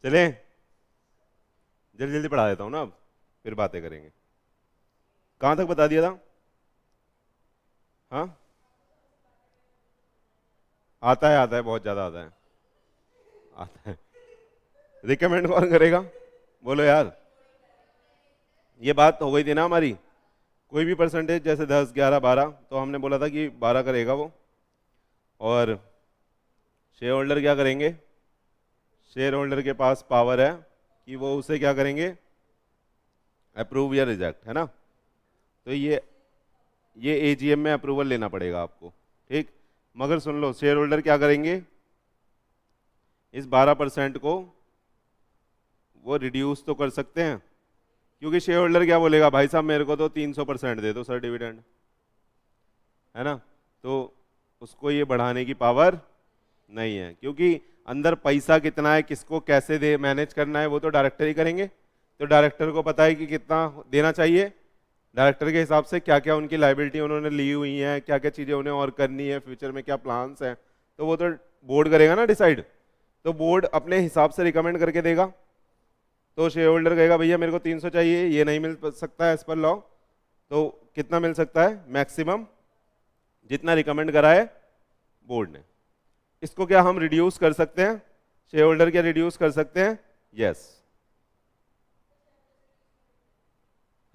चलें, जल्दी जल्दी पढ़ा देता हूँ ना, अब फिर बातें करेंगे। कहाँ तक बता दिया था? हाँ, आता है, बहुत ज्यादा आता है। आता है। रिकमेंड कौन करेगा? बोलो यार। ये बात हो गई थी ना हमारी, कोई भी परसेंटेज जैसे 10, 11, 12, तो हमने बोला था कि 12 करेगा वो। और शेयर होल्डर क्या करेंगे? शेयर होल्डर के पास पावर है कि वो उसे क्या करेंगे, अप्रूव या रिजेक्ट, है ना। तो ये एजीएम में अप्रूवल लेना पड़ेगा आपको, ठीक। मगर सुन लो, शेयर होल्डर क्या करेंगे, इस 12% को वो रिड्यूस तो कर सकते हैं, क्योंकि शेयर होल्डर क्या बोलेगा, भाई साहब मेरे को तो 300% दे दो सर डिविडेंड, है ना। तो उसको ये बढ़ाने की पावर नहीं है, क्योंकि अंदर पैसा कितना है, किसको कैसे दे मैनेज करना है, वो तो डायरेक्टर ही करेंगे। तो डायरेक्टर को पता है कि कितना देना चाहिए, डायरेक्टर के हिसाब से क्या क्या उनकी लाइबिलिटी उन्होंने ली हुई है, क्या क्या चीज़ें उन्हें और करनी है, फ्यूचर में क्या प्लान्स हैं, तो वो तो बोर्ड करेगा ना डिसाइड। तो बोर्ड अपने हिसाब से रिकमेंड करके देगा। तो शेयर होल्डर कहेगा भैया मेरे को 300 चाहिए, ये नहीं मिल सकता है एज पर लॉ, तो कितना मिल सकता है मैक्सिमम, जितना रिकमेंड करा है बोर्ड ने। इसको क्या हम रिड्यूस कर सकते हैं? शेयर होल्डर क्या रिड्यूस कर सकते हैं? यस।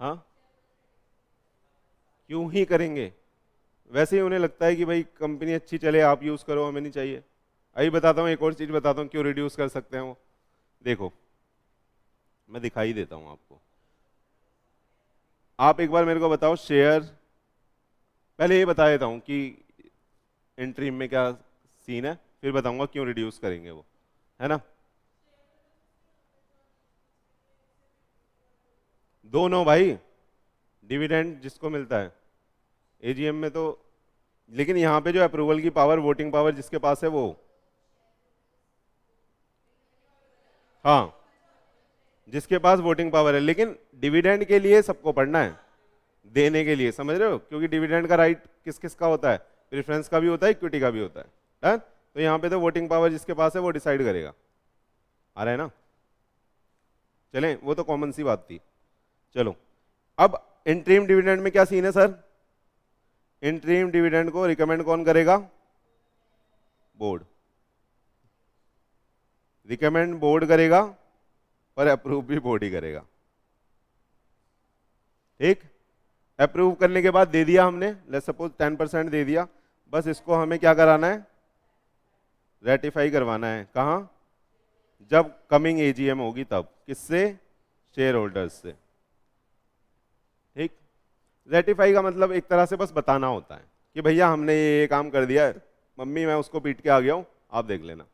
हाँ, क्यों ही करेंगे, वैसे ही उन्हें लगता है कि भाई कंपनी अच्छी चले, आप यूज करो, हमें नहीं चाहिए। अभी बताता हूँ, एक और चीज बताता हूँ क्यों रिड्यूस कर सकते हैं वो। देखो, मैं दिखाई देता हूँ आपको। आप एक बार मेरे को बताओ, शेयर, पहले ये बता देता हूँ कि इंट्रीम में क्या सीन है, फिर बताऊंगा क्यों रिड्यूस करेंगे वो, है ना। दोनों भाई, डिविडेंड जिसको मिलता है एजीएम में तो, लेकिन यहाँ पे जो अप्रूवल की पावर, वोटिंग पावर जिसके पास है वो, हाँ, जिसके पास वोटिंग पावर है। लेकिन डिविडेंड के लिए सबको पढ़ना है, देने के लिए, समझ रहे हो, क्योंकि डिविडेंड का राइट किस किस का होता है, प्रेफरेंस का भी होता है, इक्विटी का भी होता है? तो यहाँ पे तो वोटिंग पावर जिसके पास है वो डिसाइड करेगा। आ रहा है ना। चलें, वो तो कॉमन सी बात थी। चलो, अब इंटरिम डिविडेंड में क्या सीन है सर? इंटरिम डिविडेंड को रिकमेंड कौन करेगा? बोर्ड। रिकमेंड बोर्ड करेगा और अप्रूव भी बोर्ड ही करेगा, ठीक। अप्रूव करने के बाद दे दिया हमने, लेट्स सपोज 10% दे दिया, बस इसको हमें क्या कराना है, रेटिफाई करवाना है। कहाँ? जब कमिंग एजीएम होगी तब। किससे? शेयर होल्डर्स से, ठीक। रेटिफाई का मतलब एक तरह से बस बताना होता है कि भैया हमने ये काम कर दिया है, मम्मी मैं उसको पीट के आ गया हूं, आप देख लेना।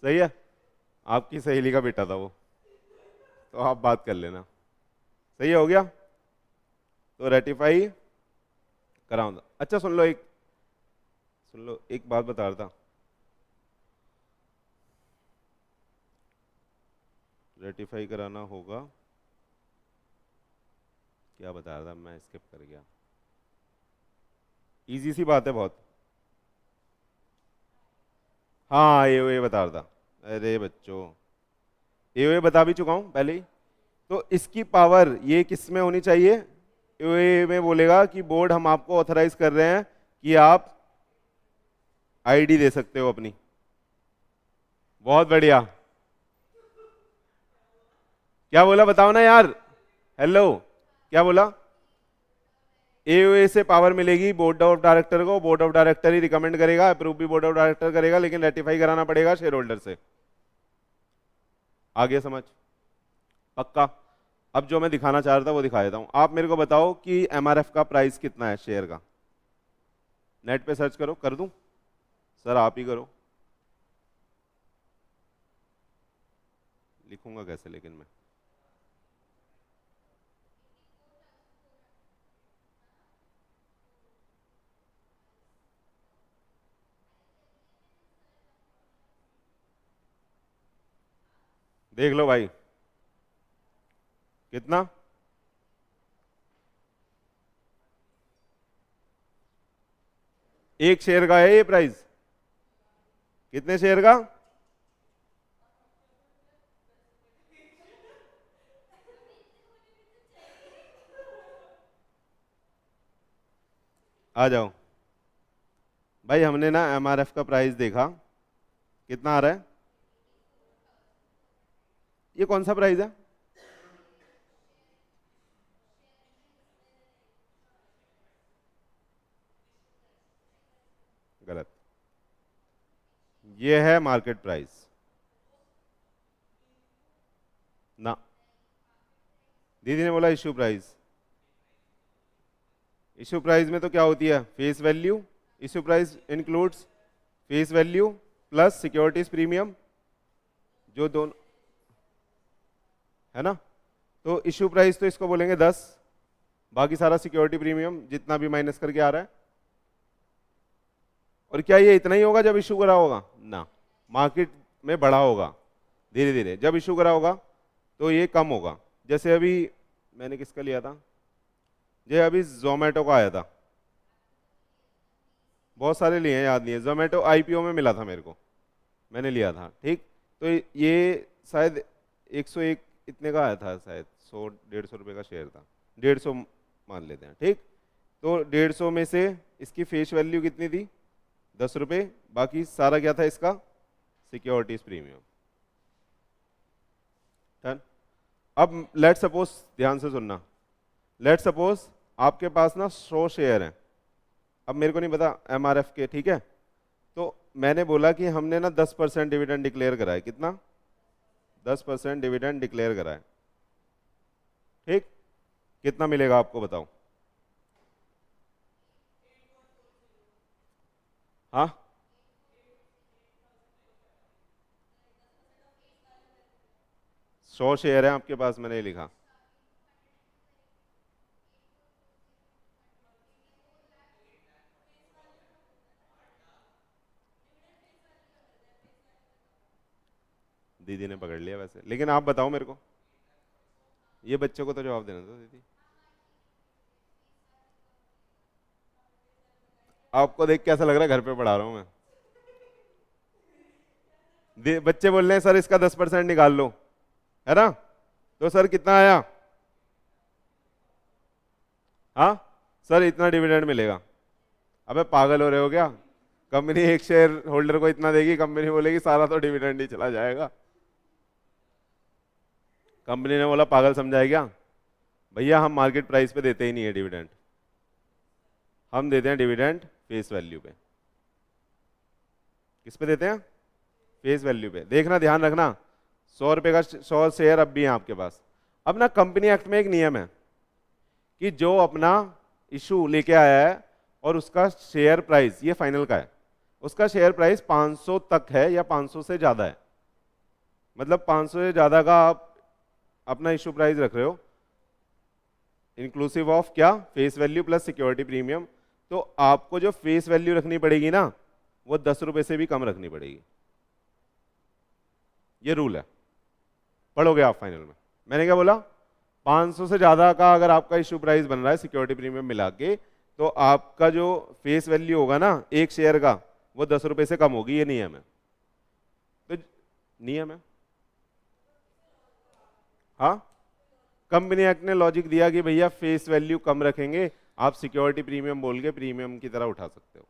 सही है, आपकी सहेली का बेटा था वो, तो आप बात कर लेना। सही हो गया, तो रेटिफाई कराऊंगा। अच्छा सुन लो एक बात बता रहा था, रेटिफाई कराना होगा, क्या बता रहा था मैं, स्किप कर गया। इजी सी बात है बहुत। हाँ, ये बता रहा था, अरे बच्चों, ये बता भी चुका हूं पहले ही। तो इसकी पावर ये किस में होनी चाहिए? ये में बोलेगा कि बोर्ड हम आपको ऑथराइज कर रहे हैं कि आप आईडी दे सकते हो अपनी। बहुत बढ़िया। क्या बोला बताओ ना यार, हेलो, क्या बोला? एओए से पावर मिलेगी बोर्ड ऑफ डायरेक्टर को, board of director he recommend करेगा, अप्रूव भी बोर्ड ऑफ डायरेक्टर करेगा, लेकिन रेटिफाई कराना पड़ेगा शेयर होल्डर से। आगे समझ? पक्का। अब जो मैं दिखाना चाह रहा था वो दिखा देता हूं। आप मेरे को बताओ कि एमआरएफ का प्राइस कितना है शेयर का, नेट पे सर्च करो। कर दूं? सर आप ही करो। लिखूंगा कैसे लेकिन मैं? देख लो भाई, कितना? एक शेयर का है ये प्राइस। कितने शेयर का? आ जाओ भाई, हमने ना एमआरएफ का प्राइस देखा, कितना आ रहा है? ये कौन सा प्राइस है? गलत, ये है मार्केट प्राइस ना। दीदी ने बोला इश्यू प्राइस। इश्यू प्राइस में तो क्या होती है? Face value. Issue price includes face value plus securities premium, जो दोनों है ना। तो इश्यू प्राइस तो इसको बोलेंगे 10, बाकी सारा सिक्योरिटी प्रीमियम जितना भी माइनस करके आ रहा है। और क्या ये इतना ही होगा जब इशू करा होगा? ना, मार्केट में बढ़ा होगा धीरे धीरे। जब इशू करा होगा तो ये कम होगा। जैसे अभी मैंने किसका लिया था, ये अभी जोमेटो का आया था, बहुत सारे लिए हैं, याद नहीं है। जोमेटो आईपीओ में मिला था मेरे को, मैंने लिया था, ठीक। तो ये शायद 101 इतने का आया था, शायद 100-150 रुपये का शेयर था, 150 मान लेते हैं, ठीक। तो 150 में से इसकी फेस वैल्यू कितनी थी? 10 रुपये, बाकी सारा क्या था इसका? Securities premium. डन। अब लेट सपोज, ध्यान से सुनना, लेट सपोज आपके पास ना 100 शेयर हैं, अब मेरे को नहीं पता एमआरएफ के, ठीक है। तो मैंने बोला कि हमने ना 10% डिविडेंड डिक्लेयर करा है। कितना? 10% डिविडेंड डिक्लेयर करा है, ठीक। कितना मिलेगा आपको बताओ? हाँ, सौ शेयर है आपके पास, मैंने लिखा। दीदी ने पकड़ लिया वैसे, लेकिन आप बताओ मेरे को, ये बच्चों को तो जवाब देना दो दीदी। आपको देख के ऐसा लग रहा है घर पे पढ़ा रहा हूं मैं। बच्चे बोल रहे हैं सर इसका 10% निकाल लो, है ना। तो सर कितना आया? हाँ सर इतना डिविडेंड मिलेगा। अबे पागल हो रहे हो क्या? कंपनी एक शेयर होल्डर को इतना देगी, कंपनी बोलेगी सारा तो डिविडेंड ही चला जाएगा। कंपनी ने बोला पागल समझाए क्या? भैया हम मार्केट प्राइस पे देते ही नहीं है डिविडेंड, हम देते हैं डिविडेंड फेस वैल्यू पे। किस पे देते हैं? फेस वैल्यू पे। देखना, ध्यान रखना, 100 रुपए का 100 शेयर अब भी है आपके पास। अब ना कंपनी एक्ट में एक नियम है कि जो अपना इशू लेके आया है और उसका शेयर प्राइस, ये फाइनल का है, उसका शेयर प्राइस 500 तक है या 500 से ज्यादा है, मतलब 500 से ज्यादा का आप अपना इशू प्राइस रख रहे हो, इंक्लूसिव ऑफ क्या? Face value plus security premium. तो आपको जो फेस वैल्यू रखनी पड़ेगी ना, वो 10 रुपए से भी कम रखनी पड़ेगी। ये रूल है, पढ़ोगे आप फाइनल में। मैंने क्या बोला? 500 से ज्यादा का अगर आपका इशू प्राइस बन रहा है सिक्योरिटी प्रीमियम मिला के, तो आपका जो फेस वैल्यू होगा ना एक शेयर का, वो 10 रुपए से कम होगी। ये नियम है, तो नियम है। हाँ, कंपनी एक्ट ने लॉजिक दिया कि भैया फेस वैल्यू कम रखेंगे, आप सिक्योरिटी प्रीमियम बोल के प्रीमियम की तरह उठा सकते हो।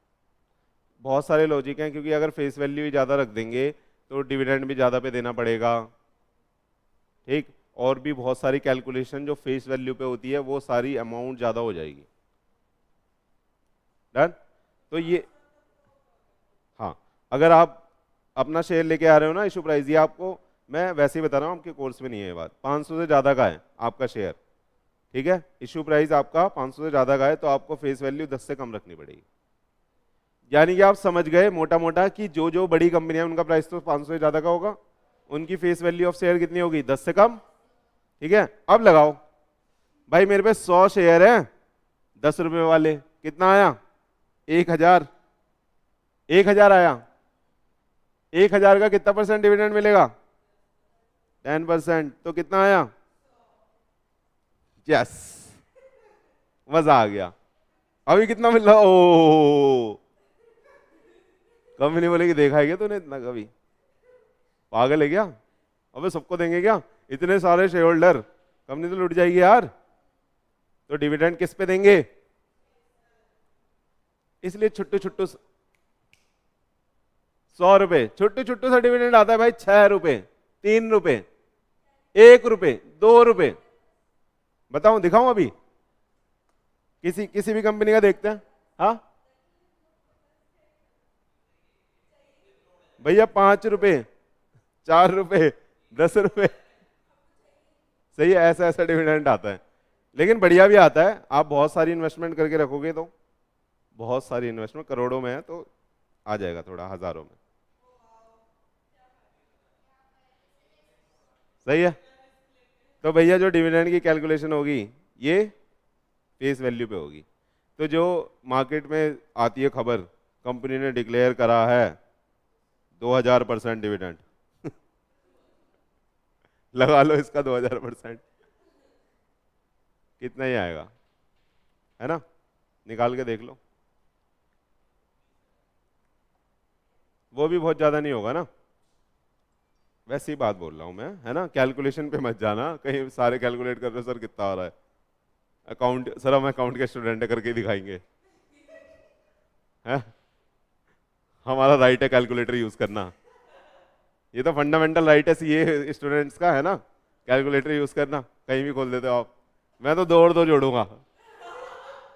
बहुत सारे लॉजिक हैं, क्योंकि अगर फेस वैल्यू ही ज़्यादा रख देंगे तो डिविडेंड भी ज़्यादा पे देना पड़ेगा, ठीक। और भी बहुत सारी कैलकुलेशन जो फेस वैल्यू पे होती है, वो सारी अमाउंट ज़्यादा हो जाएगी। डन। तो ये, हाँ, अगर आप अपना शेयर लेके आ रहे हो ना इशू प्राइस, ये आपको मैं वैसे ही बता रहा हूँ, आपके कोर्स में नहीं है ये बात। 500 से ज़्यादा का है आपका शेयर, ठीक है, इशू प्राइस आपका 500 से ज़्यादा का है, तो आपको फेस वैल्यू 10 से कम रखनी पड़ेगी। यानी कि आप समझ गए मोटा मोटा कि जो जो बड़ी कंपनियां उनका प्राइस तो 500 से ज़्यादा का होगा, उनकी फेस वैल्यू ऑफ शेयर कितनी होगी? 10 से कम, ठीक है। अब लगाओ भाई, मेरे पे 100 शेयर है 10 रुपए वाले, कितना आया? 1000। 1000 आया, 1000 का कितना परसेंट डिविडेंड मिलेगा? 10%, तो कितना आया? यस, मजा आ गया। अभी कितना मिल रहा? ओ, कंपनी बोलेगी देखा है क्या तूने इतना, कभी पागल है क्या? अबे सबको देंगे क्या इतने सारे शेयर होल्डर? कंपनी तो लुट जाएगी यार। तो डिविडेंड किस पे देंगे? इसलिए छुट्टू छुट्टू 100 रुपए छुट्टू छुट्टू सा डिविडेंड आता है भाई, 6 रुपए, 3 रुपए, 1 रुपए, 2 रुपए। बताऊं, दिखाऊं अभी? किसी किसी भी कंपनी का देखते हैं। हाँ भैया, 5 रुपए, 4 रुपए, 10 रुपए। सही है, ऐसा ऐसा डिविडेंड आता है, लेकिन बढ़िया भी आता है। आप बहुत सारी इन्वेस्टमेंट करके रखोगे तो, बहुत सारी इन्वेस्टमेंट करोड़ों में है तो आ जाएगा, थोड़ा हजारों में। सही है। तो भैया जो डिविडेंड की कैलकुलेशन होगी ये फेस वैल्यू पे होगी। तो जो मार्केट में आती है खबर, कंपनी ने डिक्लेयर करा है 2000% डिविडेंड, लगा लो इसका 2000%, कितना ही आएगा, है ना? निकाल के देख लो। वो भी बहुत ज्यादा नहीं होगा ना, वैसी बात बोल रहा हूं मैं, है ना? कैलकुलेशन पे मत जाना कहीं सारे कैलकुलेट कर रहे हो, सर कितना आ रहा है अकाउंट, सर हम अकाउंट के स्टूडेंट है करके दिखाएंगे, है? हमारा राइट है कैलकुलेटर यूज करना, ये तो फंडामेंटल राइट है सीए स्टूडेंट्स का, है ना? कैलकुलेटर यूज करना, कहीं भी खोल देते हो आप। मैं तो दो और दो जोड़ूंगा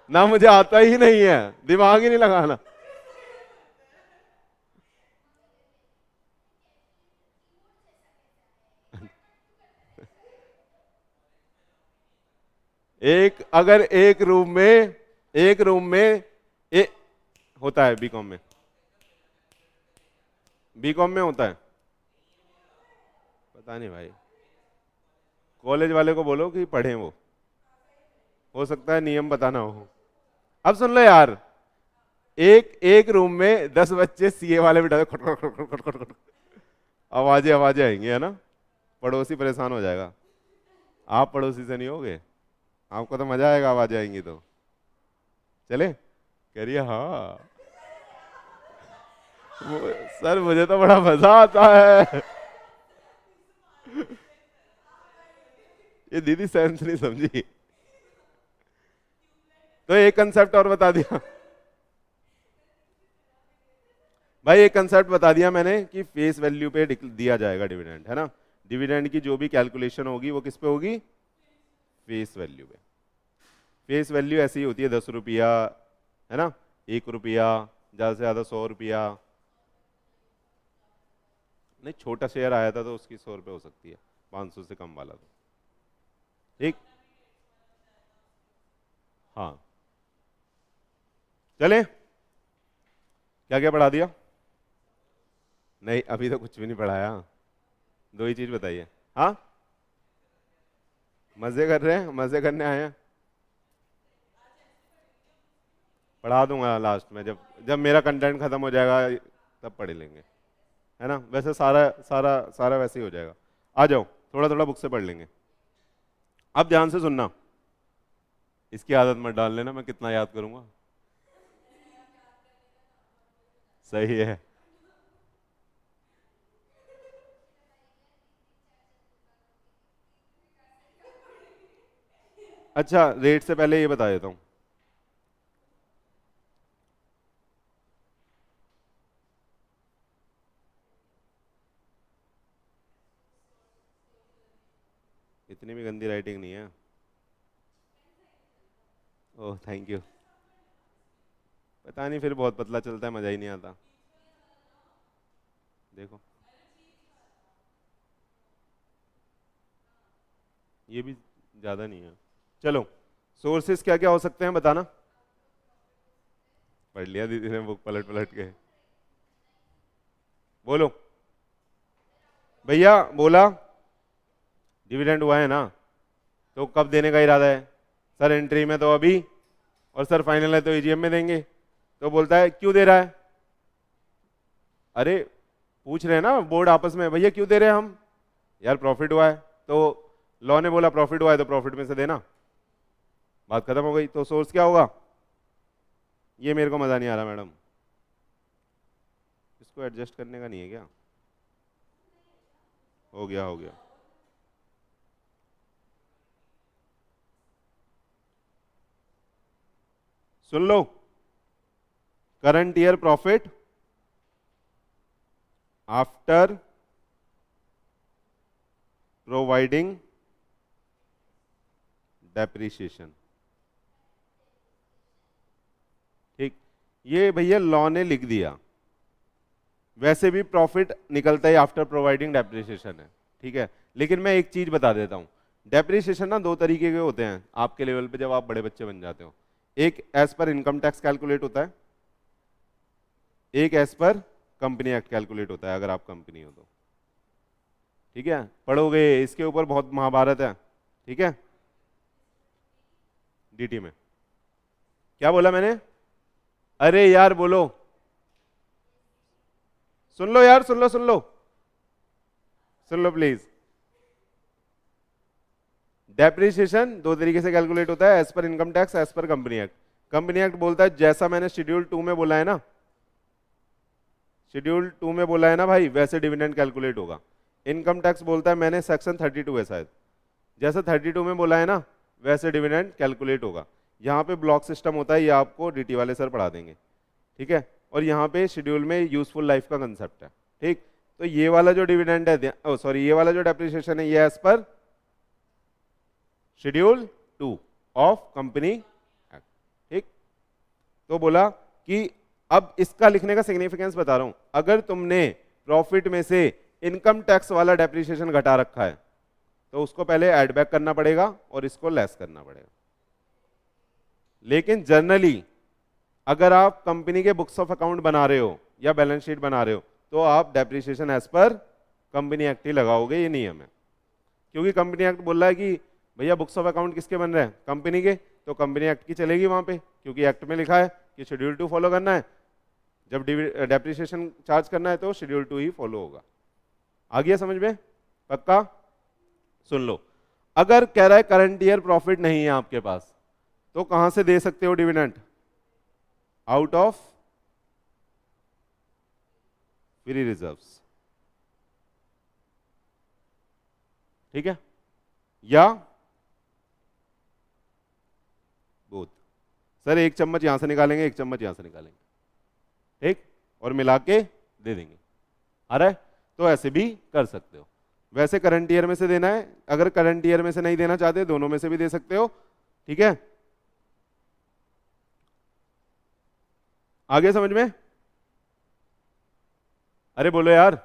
ना, मुझे आता ही नहीं है, दिमाग ही नहीं लगाना। अगर एक रूम में ए, होता है बीकॉम में, बीकॉम में होता है, पता नहीं भाई, कॉलेज वाले को बोलो कि पढ़ें, वो हो सकता है नियम बताना हो। अब सुन लो यार, एक एक रूम में 10 बच्चे सीए वाले बिठा दो, खट खट खट खट खट खट खट, आवाजें आवाजें आएंगी, है ना? पड़ोसी परेशान हो जाएगा। आप पड़ोसी से नहीं होगे, आपको तो मजा आएगा, आवाजें आएंगी तो। चले, कह रही है हाँ। सर मुझे तो बड़ा मजा आता है। ये दीदी सेंस नहीं समझी। तो एक कंसेप्ट और बता दिया भाई, एक कंसेप्ट बता दिया मैंने कि फेस वैल्यू पे दिया जाएगा डिविडेंड, है ना? डिविडेंड की जो भी कैलकुलेशन होगी वो किस पे होगी? फेस वैल्यू पे। फेस वैल्यू ऐसी ही होती है, 10 रुपया, है ना? 1 रुपया, ज्यादा से ज्यादा 100 रुपया। नहीं, छोटा शेयर आया था तो उसकी 100 रुपये हो सकती है, 500 से कम वाला तो। ठीक, हाँ। चले, क्या क्या पढ़ा दिया? नहीं, अभी तो कुछ भी नहीं पढ़ाया, दो ही चीज बताइए। हाँ, मजे कर रहे हैं, मजे करने आए हैं। पढ़ा दूंगा लास्ट में, जब जब मेरा कंटेंट खत्म हो जाएगा तब पढ़ लेंगे, है ना? वैसे सारा सारा सारा वैसे ही हो जाएगा। आ जाओ, थोड़ा थोड़ा बुक से पढ़ लेंगे। अब ध्यान से सुनना, इसकी आदत मत डाल लेना, मैं कितना याद करूंगा। सही है। अच्छा, रेट से पहले ये बता देता हूँ, इतनी भी गंदी राइटिंग नहीं है। Oh thank you. पता नहीं, फिर बहुत पतला चलता है, मजा ही नहीं आता। देखो, ये भी ज्यादा नहीं है। चलो, सोर्सेस क्या क्या हो सकते हैं बताना। पढ़ लिया दीदी ने बुक पलट पलट के। बोलो भैया, बोला डिविडेंड हुआ है ना, तो कब देने का इरादा है? सर एंट्री में तो अभी, और सर फाइनल है तो एजीएम में देंगे। तो बोलता है क्यों दे रहा है? अरे पूछ रहे हैं ना बोर्ड आपस में, भैया क्यों दे रहे हैं हम? यार प्रॉफिट हुआ है, तो लॉ ने बोला प्रॉफिट हुआ है तो प्रॉफिट में से देना, बात खत्म हो गई। तो सोर्स क्या होगा? ये मेरे को मजा नहीं आ रहा मैडम, इसको एडजस्ट करने का नहीं है क्या? हो गया हो गया। सुन लो, current year profit after providing depreciation. ठीक, ये भैया लॉ ने लिख दिया, वैसे भी प्रॉफिट निकलता है आफ्टर प्रोवाइडिंग डेप्रिसिएशन है, ठीक है। लेकिन मैं एक चीज बता देता हूं, डेप्रिसिएशन ना दो तरीके के होते हैं आपके लेवल पे जब आप बड़े बच्चे बन जाते हो। एक as per income tax calculate होता है, एक as per company act calculate होता है अगर आप कंपनी हो तो, ठीक है। पढ़ोगे इसके ऊपर, बहुत महाभारत है, ठीक है। डीटी में क्या बोला मैंने? अरे यार बोलो, सुन लो यार, सुन लो सुन लो सुन लो प्लीज। डेप्रिसिएशन दो तरीके से कैलकुलेट होता है, as per income tax, as पर कंपनी एक्ट। कंपनी एक्ट बोलता है जैसा मैंने शेड्यूल 2 में बोला है ना, शेड्यूल 2 में बोला है ना भाई, वैसे डिविडेंड कैलकुलेट होगा। इनकम टैक्स बोलता है मैंने सेक्शन 32 है शायद, जैसा 32 में बोला है ना वैसे डिविडेंड कैलकुलेट होगा। यहाँ पे ब्लॉक सिस्टम होता है, ये आपको डीटी वाले सर पढ़ा देंगे, ठीक है। और यहाँ पे शेड्यूल में यूजफुल लाइफ का कंसेप्ट है, ठीक। तो ये वाला जो डिविडेंड है, सॉरी ये वाला जो डेप्रिसिएशन है, ये as per schedule 2 of company act, ठीक। तो बोला कि अब इसका लिखने का सिग्निफिकेंस बता रहा हूं, अगर तुमने प्रॉफिट में से इनकम टैक्स वाला डेप्रिसिएशन घटा रखा है तो उसको पहले ऐड बैक करना पड़ेगा और इसको लेस करना पड़ेगा। लेकिन जनरली अगर आप कंपनी के बुक्स ऑफ अकाउंट बना रहे हो या बैलेंस शीट बना रहे हो तो आप डेप्रिसिएशन एज पर कंपनी एक्ट ही लगाओगे, ये नियम है। क्योंकि कंपनी एक्ट बोल रहा है कि भैया बुक्स ऑफ अकाउंट किसके बन रहे हैं? कंपनी के, तो कंपनी एक्ट की चलेगी वहां पे, क्योंकि एक्ट में लिखा है कि शेड्यूल 2 फॉलो करना है, जब डेप्रिसिएशन चार्ज करना है तो शेड्यूल 2 ही फॉलो होगा। आ गया समझ में? पक्का? सुन लो, अगर कह रहा है करंट ईयर प्रॉफिट नहीं है आपके पास, तो कहां से दे सकते हो dividend? Out of free reserves, ठीक है, या बोथ। सर एक चम्मच यहां से निकालेंगे, एक चम्मच यहां से निकालेंगे, ठीक, और मिला के दे देंगे। आ रहा है? तो ऐसे भी कर सकते हो। वैसे करंट ईयर में से देना है, अगर करंट ईयर में से नहीं देना चाहते दोनों में से भी दे सकते हो, ठीक है। आगे समझ में? अरे बोलो यार,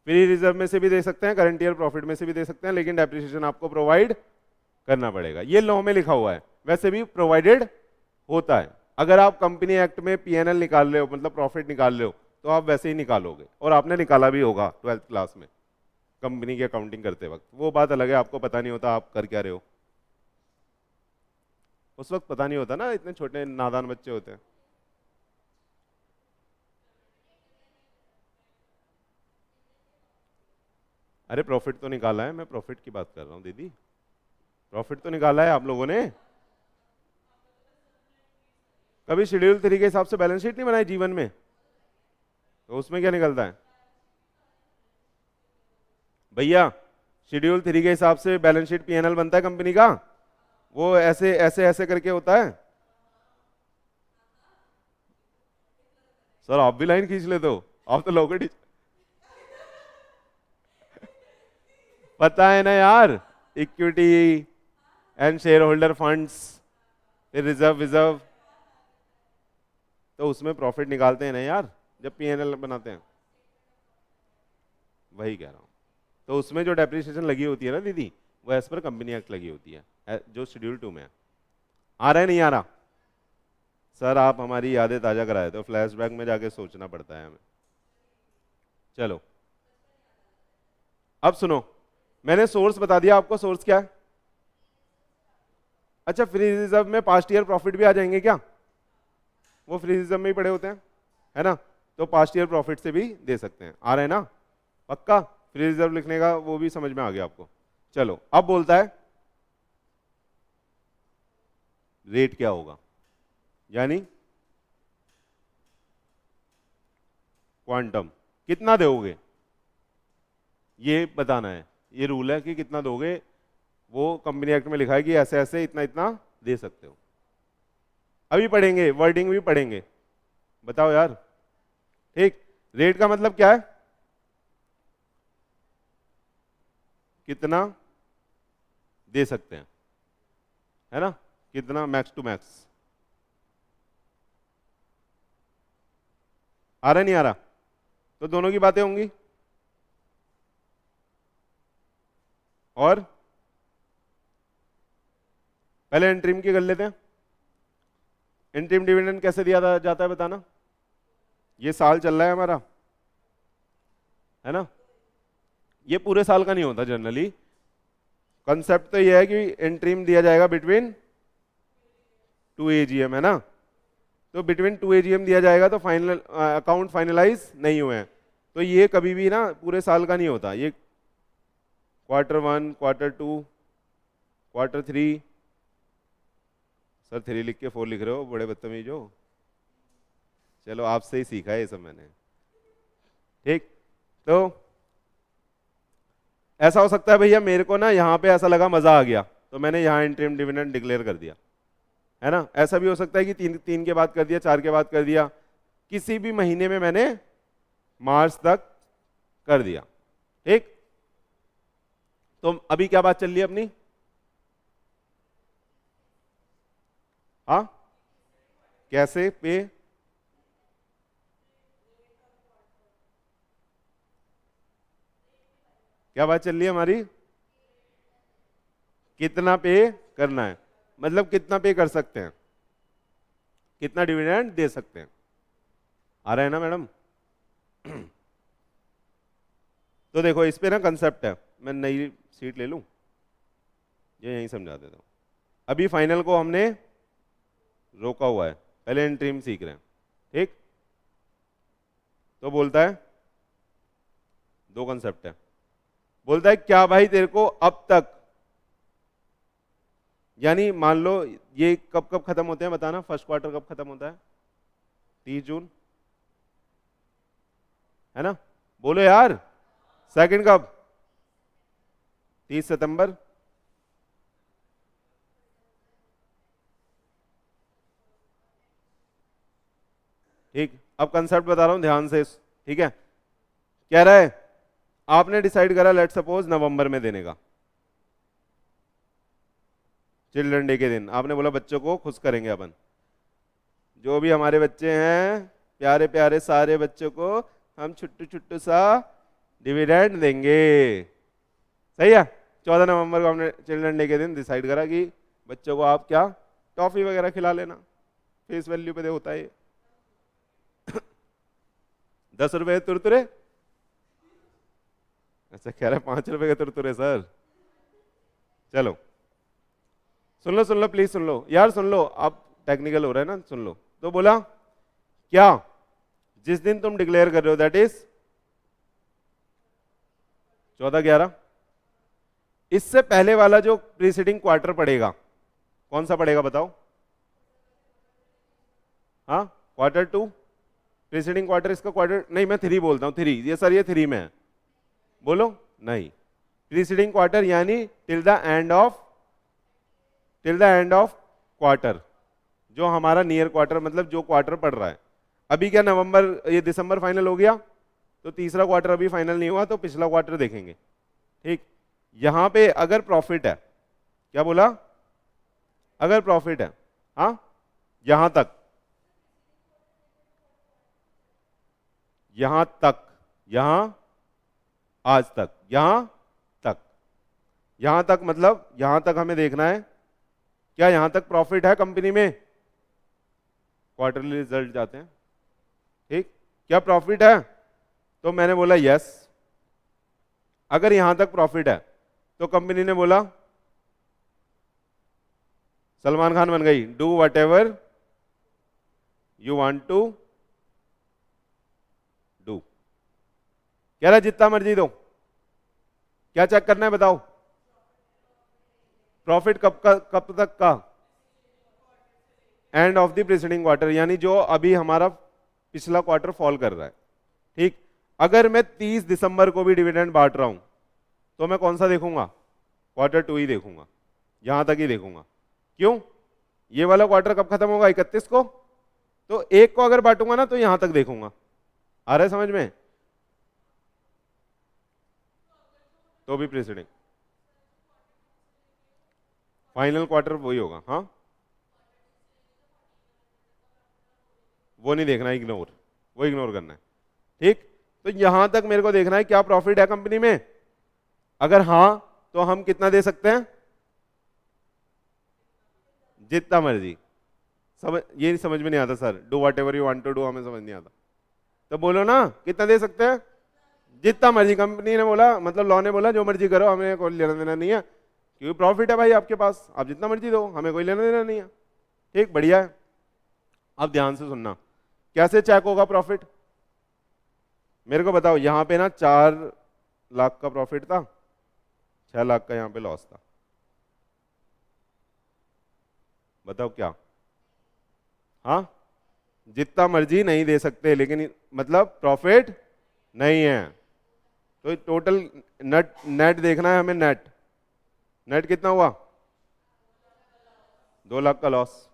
फ्री रिजर्व में से भी दे सकते हैं, करंट ईयर प्रॉफिट में से भी दे सकते हैं, लेकिन डेप्रिसिएशन आपको प्रोवाइड करना पड़ेगा। ये लॉ में लिखा हुआ है, वैसे भी प्रोवाइडेड होता है। अगर आप कंपनी एक्ट में पीएनएल निकाल रहे हो, मतलब प्रॉफिट निकाल रहे हो, तो आप वैसे ही निकालोगे, और आपने निकाला भी होगा 12th क्लास में कंपनी की अकाउंटिंग करते वक्त। वो बात अलग है, आपको पता नहीं होता आप कर क्या रहे हो, उस वक्त पता नहीं होता ना, इतने छोटे नादान बच्चे होते हैं। अरे प्रॉफिट तो निकाला है, मैं प्रॉफिट की बात कर रहा हूँ दीदी, प्रॉफिट तो निकाला है आप लोगों ने। कभी शेड्यूल 3 के हिसाब से बैलेंस शीट नहीं बनाई जीवन में? तो उसमें क्या निकलता है भैया? शेड्यूल 3 के हिसाब से बैलेंस शीट पीएनएल बनता है कंपनी का, वो ऐसे ऐसे ऐसे करके होता है। सर आप भी लाइन खींच लेते हो, आप तो लोगों टीचर, पता है ना यार, equity and share holder funds, फिर रिजर्व विजर्व, तो उसमें प्रॉफिट निकालते हैं ना यार जब पीएनएल बनाते हैं, वही कह रहा हूं। तो उसमें जो डेप्रिसिएशन लगी होती है ना दीदी, वो एज पर कंपनी एक्ट लगी होती है, जो शेड्यूल 2 में है। आ रहा है नहीं आ रहा? सर आप हमारी यादें ताजा कराए, तो फ्लैशबैक में जाके सोचना पड़ता है हमें। चलो अब सुनो, मैंने सोर्स बता दिया आपको, सोर्स क्या है? अच्छा, फ्री रिजर्व में पास्ट ईयर प्रॉफिट भी आ जाएंगे क्या? वो फ्री रिजर्व में ही पड़े होते हैं, है ना, तो पास्ट ईयर प्रॉफिट से भी दे सकते हैं। आ रहे हैं ना? पक्का? फ्री रिजर्व लिखने का वो भी समझ में आ गया आपको। चलो अब बोलता है रेट क्या होगा, यानी क्वांटम कितना दोगे ये बताना है। ये रूल है कि कितना दोगे, वो कंपनी एक्ट में लिखा है कि ऐसे ऐसे इतना इतना दे सकते हो। अभी पढ़ेंगे, वर्डिंग भी पढ़ेंगे, बताओ यार। ठीक, रेट का मतलब क्या है? कितना दे सकते हैं, है ना, कितना मैक्स टू मैक्स। आ रहा नहीं आ रहा? तो दोनों की बातें होंगी। और पहले इंट्रीम की कर लेते हैं। इंट्रीम डिविडेंड कैसे दिया जाता है बताना। ये साल चल रहा है हमारा, है ना, ये पूरे साल का नहीं होता जनरली। कंसेप्ट तो ये है कि इंट्रीम दिया जाएगा बिटवीन 2 एजीएम, है ना। तो बिटवीन 2 एजीएम दिया जाएगा तो फाइनल अकाउंट फाइनलाइज नहीं हुए हैं, तो ये कभी भी ना पूरे साल का नहीं होता। ये Q1, Q2, Q3। सर 3 लिख के 4 लिख रहे हो, बड़े बदतमीज हो। चलो आपसे ही सीखा है ये सब मैंने। ठीक, तो ऐसा हो सकता है भैया मेरे को ना यहाँ पे ऐसा लगा मजा आ गया तो मैंने यहाँ इंटरिम डिविडेंड डिक्लेयर कर दिया, है ना। ऐसा भी हो सकता है कि 3 के बाद कर दिया, 4 के बाद कर दिया, किसी भी महीने में मैंने मार्च तक कर दिया। ठीक, तो अभी क्या बात चल रही है अपनी? हाँ, कैसे पे? क्या बात चल रही है हमारी? कितना पे करना है, मतलब कितना पे कर सकते हैं, कितना डिविडेंड दे सकते हैं। आ रहा है ना मैडम? तो देखो इस पे ना कंसेप्ट है, मैं नई सीट ले लूं, ये यहीं समझा देता हूं। अभी फाइनल को हमने रोका हुआ है, पहले इंट्रीम सीख रहे हैं। ठीक, तो बोलता है दो कंसेप्ट है। बोलता है क्या भाई तेरे को अब तक, यानी मान लो ये कब कब खत्म होते हैं बताना, फर्स्ट क्वार्टर कब खत्म होता है? 30 जून, है ना, बोलो यार। सेकंड कब? 30 सितंबर। ठीक, अब कंसेप्ट बता रहा हूं ध्यान से, ठीक है। कह रहा है आपने डिसाइड करा लेट सपोज नवंबर में देने का, चिल्ड्रन डे के दिन आपने बोला बच्चों को खुश करेंगे अपन, जो भी हमारे बच्चे हैं प्यारे प्यारे सारे बच्चों को हम छुट्टू छुट्टू सा डिविडेंड देंगे। सही है, 14 नवंबर को हमने चिल्ड्रन डे के दिन डिसाइड करा कि बच्चों को आप क्या टॉफी वगैरह खिला लेना, फेस वैल्यू पे दे होता है ये। 10 रुपए तुरतुरे, अच्छा कह रहे 5 रुपए के तुरतुरे सर। चलो सुन लो प्लीज सुन लो यार, सुन लो, अब टेक्निकल हो रहा है ना, सुन लो। तो बोला क्या जिस दिन तुम डिक्लेयर कर रहे हो दैट इज 14/11, इससे पहले वाला जो प्रीसीडिंग क्वार्टर पड़ेगा कौन सा पड़ेगा बताओ? हाँ, Q2 प्रीसीडिंग क्वार्टर, इसका क्वार्टर नहीं, मैं 3 बोलता हूँ, 3 ये सर, ये 3 में है, बोलो नहीं। प्रीसीडिंग क्वार्टर यानी till the end of quarter, जो हमारा नियर क्वार्टर, मतलब जो क्वार्टर पड़ रहा है। अभी क्या नवंबर ये दिसंबर फाइनल हो गया, तो तीसरा क्वार्टर अभी फाइनल नहीं हुआ, तो पिछला क्वार्टर देखेंगे। ठीक, यहां पे अगर प्रॉफिट है, क्या बोला? अगर प्रॉफिट है, हाँ, यहां तक, यहां तक, यहां आज तक, यहां तक मतलब यहां तक हमें देखना है क्या यहां तक प्रॉफिट है कंपनी में, क्वार्टरली रिजल्ट जाते हैं। ठीक, क्या प्रॉफिट है? तो मैंने बोला यस। अगर यहां तक प्रॉफिट है तो कंपनी ने बोला सलमान खान बन गई, do whatever you want to do. कह रहा जितना मर्जी दो, क्या चेक करना है बताओ? प्रॉफिट कब तक का? And of the preceding quarter, यानी जो अभी हमारा पिछला क्वार्टर फॉल कर रहा है। ठीक, अगर मैं 30 दिसंबर को भी डिविडेंड बांट रहा हूं तो मैं कौन सा देखूंगा? Q2 ही देखूंगा, यहां तक ही देखूंगा। क्यों? ये वाला क्वार्टर कब खत्म होगा? 31 को, तो एक को अगर बांटूंगा ना तो यहां तक देखूंगा, आ रहा है समझ में? तो भी प्रीसीडिंग फाइनल क्वार्टर वही होगा। हाँ, वो नहीं देखना, इग्नोर, वो इग्नोर करना है। ठीक, तो यहां तक मेरे को देखना है क्या प्रॉफिट है कंपनी में। अगर हाँ तो हम कितना दे सकते हैं, जितना मर्जी। समझ, ये समझ में नहीं आता sir, do whatever you want to do, हमें समझ नहीं आता। तो बोलो ना कितना दे सकते हैं, जितना मर्जी। कंपनी ने बोला, मतलब लॉ ने बोला जो मर्जी करो, हमें कोई लेना देना नहीं है, क्योंकि प्रॉफिट है भाई आपके पास, आप जितना मर्जी दो, हमें कोई लेना देना नहीं है। ठीक, बढ़िया है। अब ध्यान से सुनना, कैसे चेक होगा प्रॉफिट, मेरे को बताओ। यहां पे ना 4 लाख का प्रॉफिट था, 6 लाख का यहां पे लॉस था, बताओ क्या? हाँ, जितना मर्जी नहीं दे सकते, लेकिन मतलब प्रॉफिट नहीं है। तो टोटल नेट, नेट देखना है हमें, नेट, नेट कितना हुआ, 2 लाख का लॉस।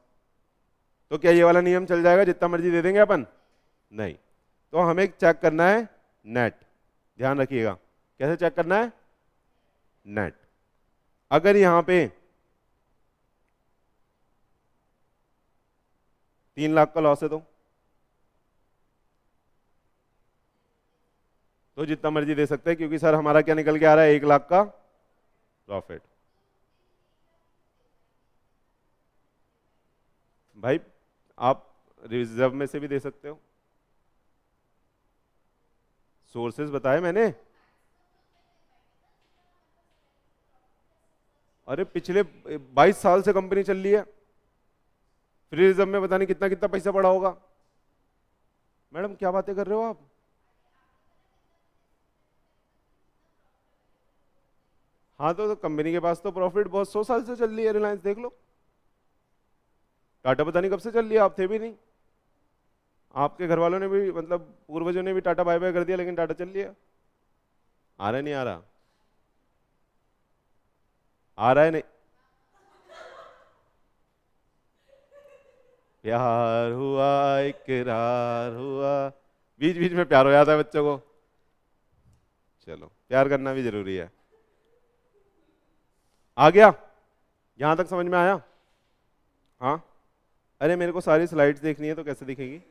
तो क्या ये वाला नियम चल जाएगा, जितना मर्जी दे देंगे अपन? नहीं, तो हमें चेक करना है नेट। ध्यान रखिएगा, कैसे चेक करना है, नेट। अगर यहां पे 3 लाख का लॉस है तो जितना मर्जी दे सकते हैं, क्योंकि सर हमारा क्या निकल के आ रहा है, 1 लाख का प्रॉफिट। भाई आप रिजर्व में से भी दे सकते हो, सोर्सेज बताए मैंने। अरे पिछले 22 साल से कंपनी चल रही है, फ्री रिजर्व में पता नहीं कितना कितना पैसा पड़ा होगा। मैडम क्या बातें कर रहे हो आप? हाँ, तो कंपनी के पास तो प्रॉफिट बहुत 100 साल से चल रही है, रिलायंस देख लो। टाटा पता नहीं कब से चल रही है, आप थे भी नहीं, आपके घर वालों ने भी, मतलब पूर्वजों ने भी टाटा बाय बाय कर दिया, लेकिन टाटा चल लिया। आ रहा है नहीं आ रहा, आ रहा है नहीं? प्यार हुआ, इकरार हुआ, बीच बीच में प्यार हो जाता है बच्चों को। चलो, प्यार करना भी जरूरी है। आ गया, यहां तक समझ में आया? हाँ, अरे मेरे को सारी स्लाइड्स देखनी है, तो कैसे दिखेगी?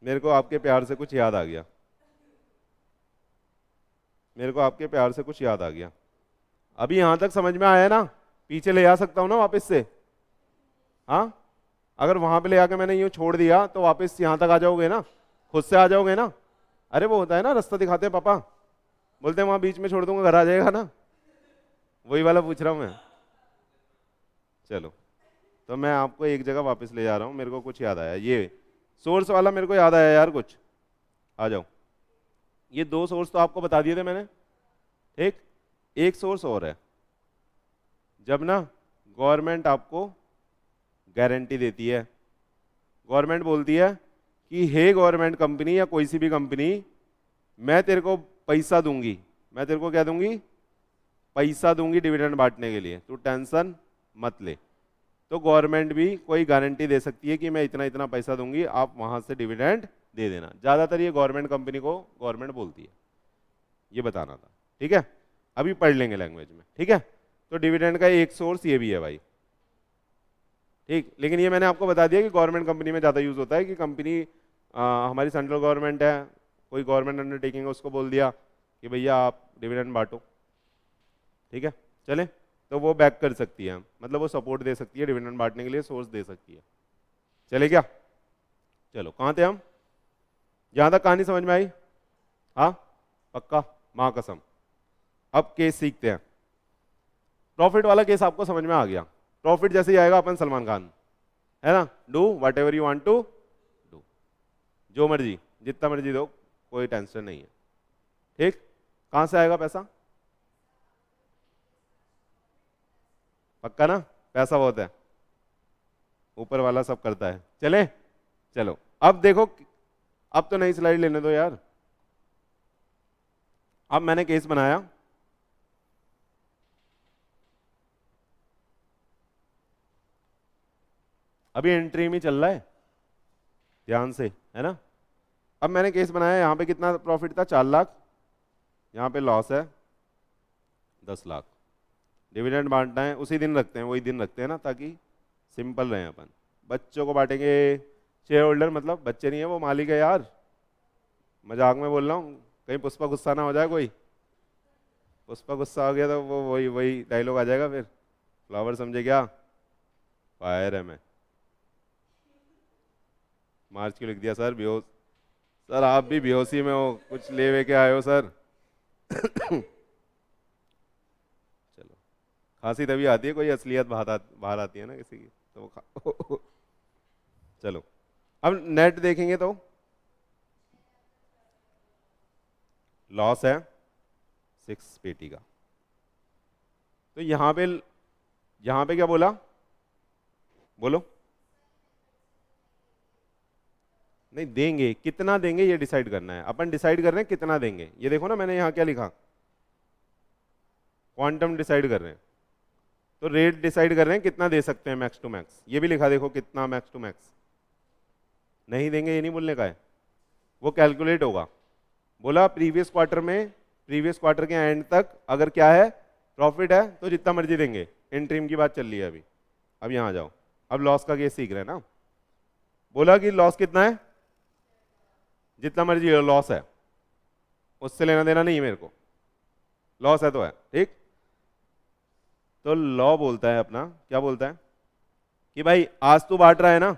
मेरे को आपके प्यार से कुछ याद आ गया, मेरे को आपके प्यार से कुछ याद आ गया। अभी यहां तक समझ में आया ना? पीछे ले आ सकता हूँ ना वापस से? हाँ, अगर वहां पे ले आके मैंने यूं छोड़ दिया तो वापस यहां तक आ जाओगे ना, खुद से आ जाओगे ना? अरे वो होता है ना, रास्ता दिखाते हैं पापा, बोलते हैं वहां बीच में छोड़ दूंगा, घर आ जाएगा ना, वही वाला पूछ रहा हूं मैं। चलो, तो मैं आपको एक जगह वापस ले जा रहा हूँ, मेरे को कुछ याद आया, ये सोर्स वाला मेरे को याद आया यार कुछ। आ जाओ, ये 2 सोर्स तो आपको बता दिए थे मैंने। ठीक, एक सोर्स और है, जब ना गवर्नमेंट आपको गारंटी देती है, गवर्नमेंट बोलती है कि हे गवर्नमेंट कंपनी या कोई सी भी कंपनी, मैं तेरे को पैसा दूंगी, मैं तेरे को क्या दूंगी, पैसा दूंगी डिविडेंड बांटने के लिए, तू टेंशन मत ले। तो गवर्नमेंट भी कोई गारंटी दे सकती है कि मैं इतना इतना पैसा दूंगी, आप वहां से डिविडेंड दे देना। ज्यादातर ये गवर्नमेंट कंपनी को गवर्नमेंट बोलती है, ये बताना था। ठीक है, अभी पढ़ लेंगे लैंग्वेज में। ठीक है, तो डिविडेंड का एक सोर्स ये भी है भाई। ठीक, लेकिन ये मैंने आपको बता दिया कि गवर्नमेंट कंपनी में ज़्यादा यूज़ होता है, कि कंपनी हमारी सेंट्रल गवर्नमेंट है, कोई गवर्नमेंट अंडरटेकिंग है, उसको बोल दिया कि भैया आप डिविडेंड बांटो। ठीक है, चले, तो वो बैक कर सकती है, मतलब वो सपोर्ट दे सकती है, डिविडेंड बांटने के लिए सोर्स दे सकती है। चले क्या? चलो, कहाँ थे हम? यहाँ तक कहानी समझ में आई? हाँ, पक्का, माँ कसम। अब केस सीखते हैं। प्रॉफिट वाला केस आपको समझ में आ गया, प्रॉफिट जैसे ही आएगा अपन सलमान खान, है ना, do whatever you want to do, जो मर्जी जितना मर्जी दो, कोई टेंशन नहीं है। ठीक, कहां से आएगा पैसा? पक्का ना, पैसा बहुत है, ऊपर वाला सब करता है। चले, चलो अब देखो, अब तो नई स्लाइड लेने दो यार। अब मैंने केस बनाया, अभी एंट्री में चल रहा है, ध्यान से, है ना। अब मैंने केस बनाया, यहाँ पे कितना प्रॉफिट था, 4 लाख, यहाँ पे लॉस है 10 लाख। डिविडेंड बांटना है, उसी दिन रखते हैं, वही दिन रखते हैं ना, ताकि सिंपल रहे अपन। बच्चों को बांटेंगे, शेयर होल्डर मतलब बच्चे नहीं है, वो मालिक है यार, मजाक में बोल रहा हूँ, कहीं पुष्पा गुस्सा ना हो जाए कोई। पुष्पा गुस्सा हो गया तो वो वही वही डायलॉग आ जाएगा फिर, फ्लावर समझे क्या, फायर है। मैं मार्च क्यों लिख दिया सर, बेहोश सर, आप भी बेहोशी में हो, कुछ ले वे के आए हो सर। चलो, खांसी तभी आती है, कोई असलियत बाहर आती है ना किसी की, तो चलो अब नेट देखेंगे तो लॉस है 6 पेटी का। तो यहां पे क्या बोला, बोलो। नहीं देंगे, कितना देंगे ये डिसाइड करना है, अपन डिसाइड कर रहे हैं कितना देंगे। ये देखो ना, मैंने यहां क्या लिखा, क्वांटम डिसाइड कर रहे हैं, तो रेट डिसाइड कर रहे हैं कितना दे सकते हैं मैक्स टू मैक्स। ये भी लिखा देखो, कितना मैक्स टू मैक्स। नहीं देंगे ये नहीं बोलने का है, वो कैलकुलेट होगा। बोला प्रीवियस क्वार्टर में, प्रीवियस क्वार्टर के एंड तक अगर क्या है, प्रॉफिट है, तो जितना मर्जी देंगे। इंट्रीम की बात चल रही है अभी। अब यहां जाओ, अब लॉस का केस सीख रहे हैं ना। बोला कि लॉस कितना है, जितना मर्जी लॉस है, उससे लेना देना नहीं है मेरे को, लॉस है तो है, ठीक। तो लॉ बोलता है अपना, क्या बोलता है कि भाई आज तू बांट रहा है ना,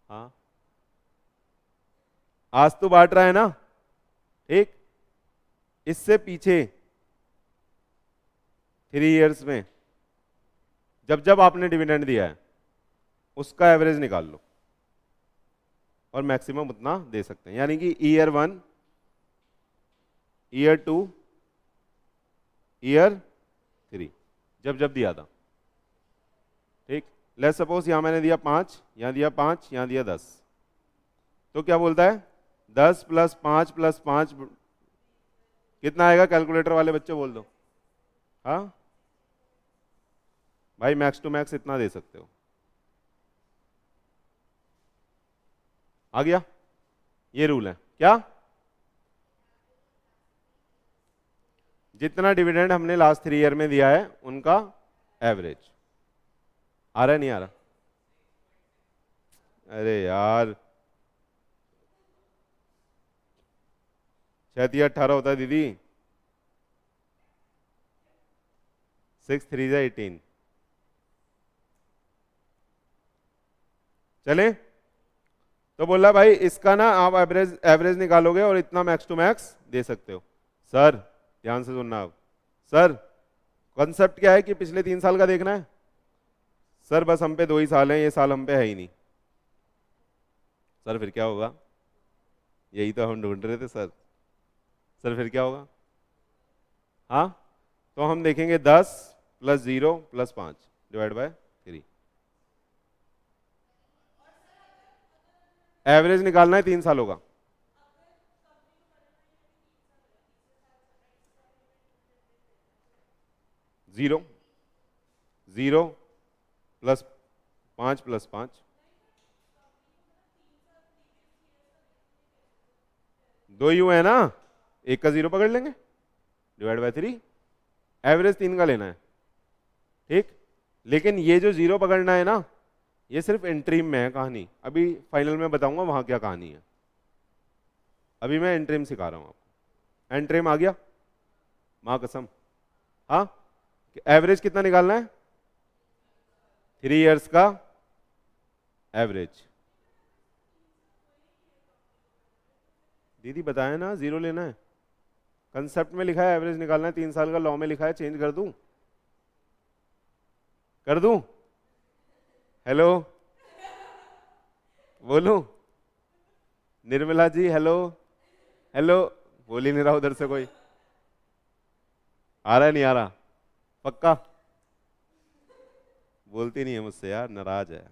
हाँ आज तू बांट रहा है ना, ठीक। इससे पीछे 3 इयर्स में जब जब आपने डिविडेंड दिया है उसका एवरेज निकाल लो, और मैक्सिमम उतना दे सकते हैं। यानी कि ईयर 1, ईयर 2, ईयर 3, जब जब दिया था, ठीक। लेट्स सपोज यहां मैंने दिया 5, यहां दिया 5, यहां दिया 10, तो क्या बोलता है 10 + 5 + 5 कितना आएगा, कैलकुलेटर वाले बच्चे बोल दो। हाँ भाई मैक्स टू मैक्स इतना दे सकते हो, आ गया, ये रूल है क्या। जितना डिविडेंड हमने लास्ट 3 ईयर में दिया है उनका एवरेज। आ रहा है नहीं आ रहा, अरे यार 6×3 = 18 होता है दीदी, 6×3 = 18। चले, तो बोला भाई इसका ना आप एवरेज एवरेज निकालोगे और इतना मैक्स टू मैक्स दे सकते हो। सर ध्यान से सुनना, आप सर कॉन्सेप्ट क्या है कि पिछले 3 साल का देखना है। सर बस हम पे 2 ही साल हैं, ये साल हम पे है ही नहीं। सर फिर क्या होगा, यही तो हम ढूंढ रहे थे सर। सर फिर क्या होगा, हाँ तो हम देखेंगे 10 + 0 + 5 / 3। एवरेज निकालना है 3 सालों का। जीरो, 0 + 5 + 5, 2 ही हुए है ना, एक का 0 पकड़ लेंगे, / 3। एवरेज 3 का लेना है, ठीक। लेकिन ये जो 0 पकड़ना है ना, ये सिर्फ इंट्रीम में है कहानी, अभी फाइनल में बताऊंगा वहां क्या कहानी है। अभी मैं इंट्रीम सिखा रहा हूं आपको। इंट्रीम आ गया, मां कसम, हाँ। एवरेज कितना निकालना है, 3 इयर्स का एवरेज। दीदी बताया ना 0 लेना है, कंसेप्ट में लिखा है एवरेज निकालना है 3 साल का, लॉ में लिखा है, चेंज कर दूं, कर दूं, हेलो बोलूं, निर्मला जी हेलो, हेलो, बोल ही नहीं रहा उधर से कोई, आ रहा है नहीं आ रहा, पक्का बोलती नहीं है मुझसे यार, नाराज है।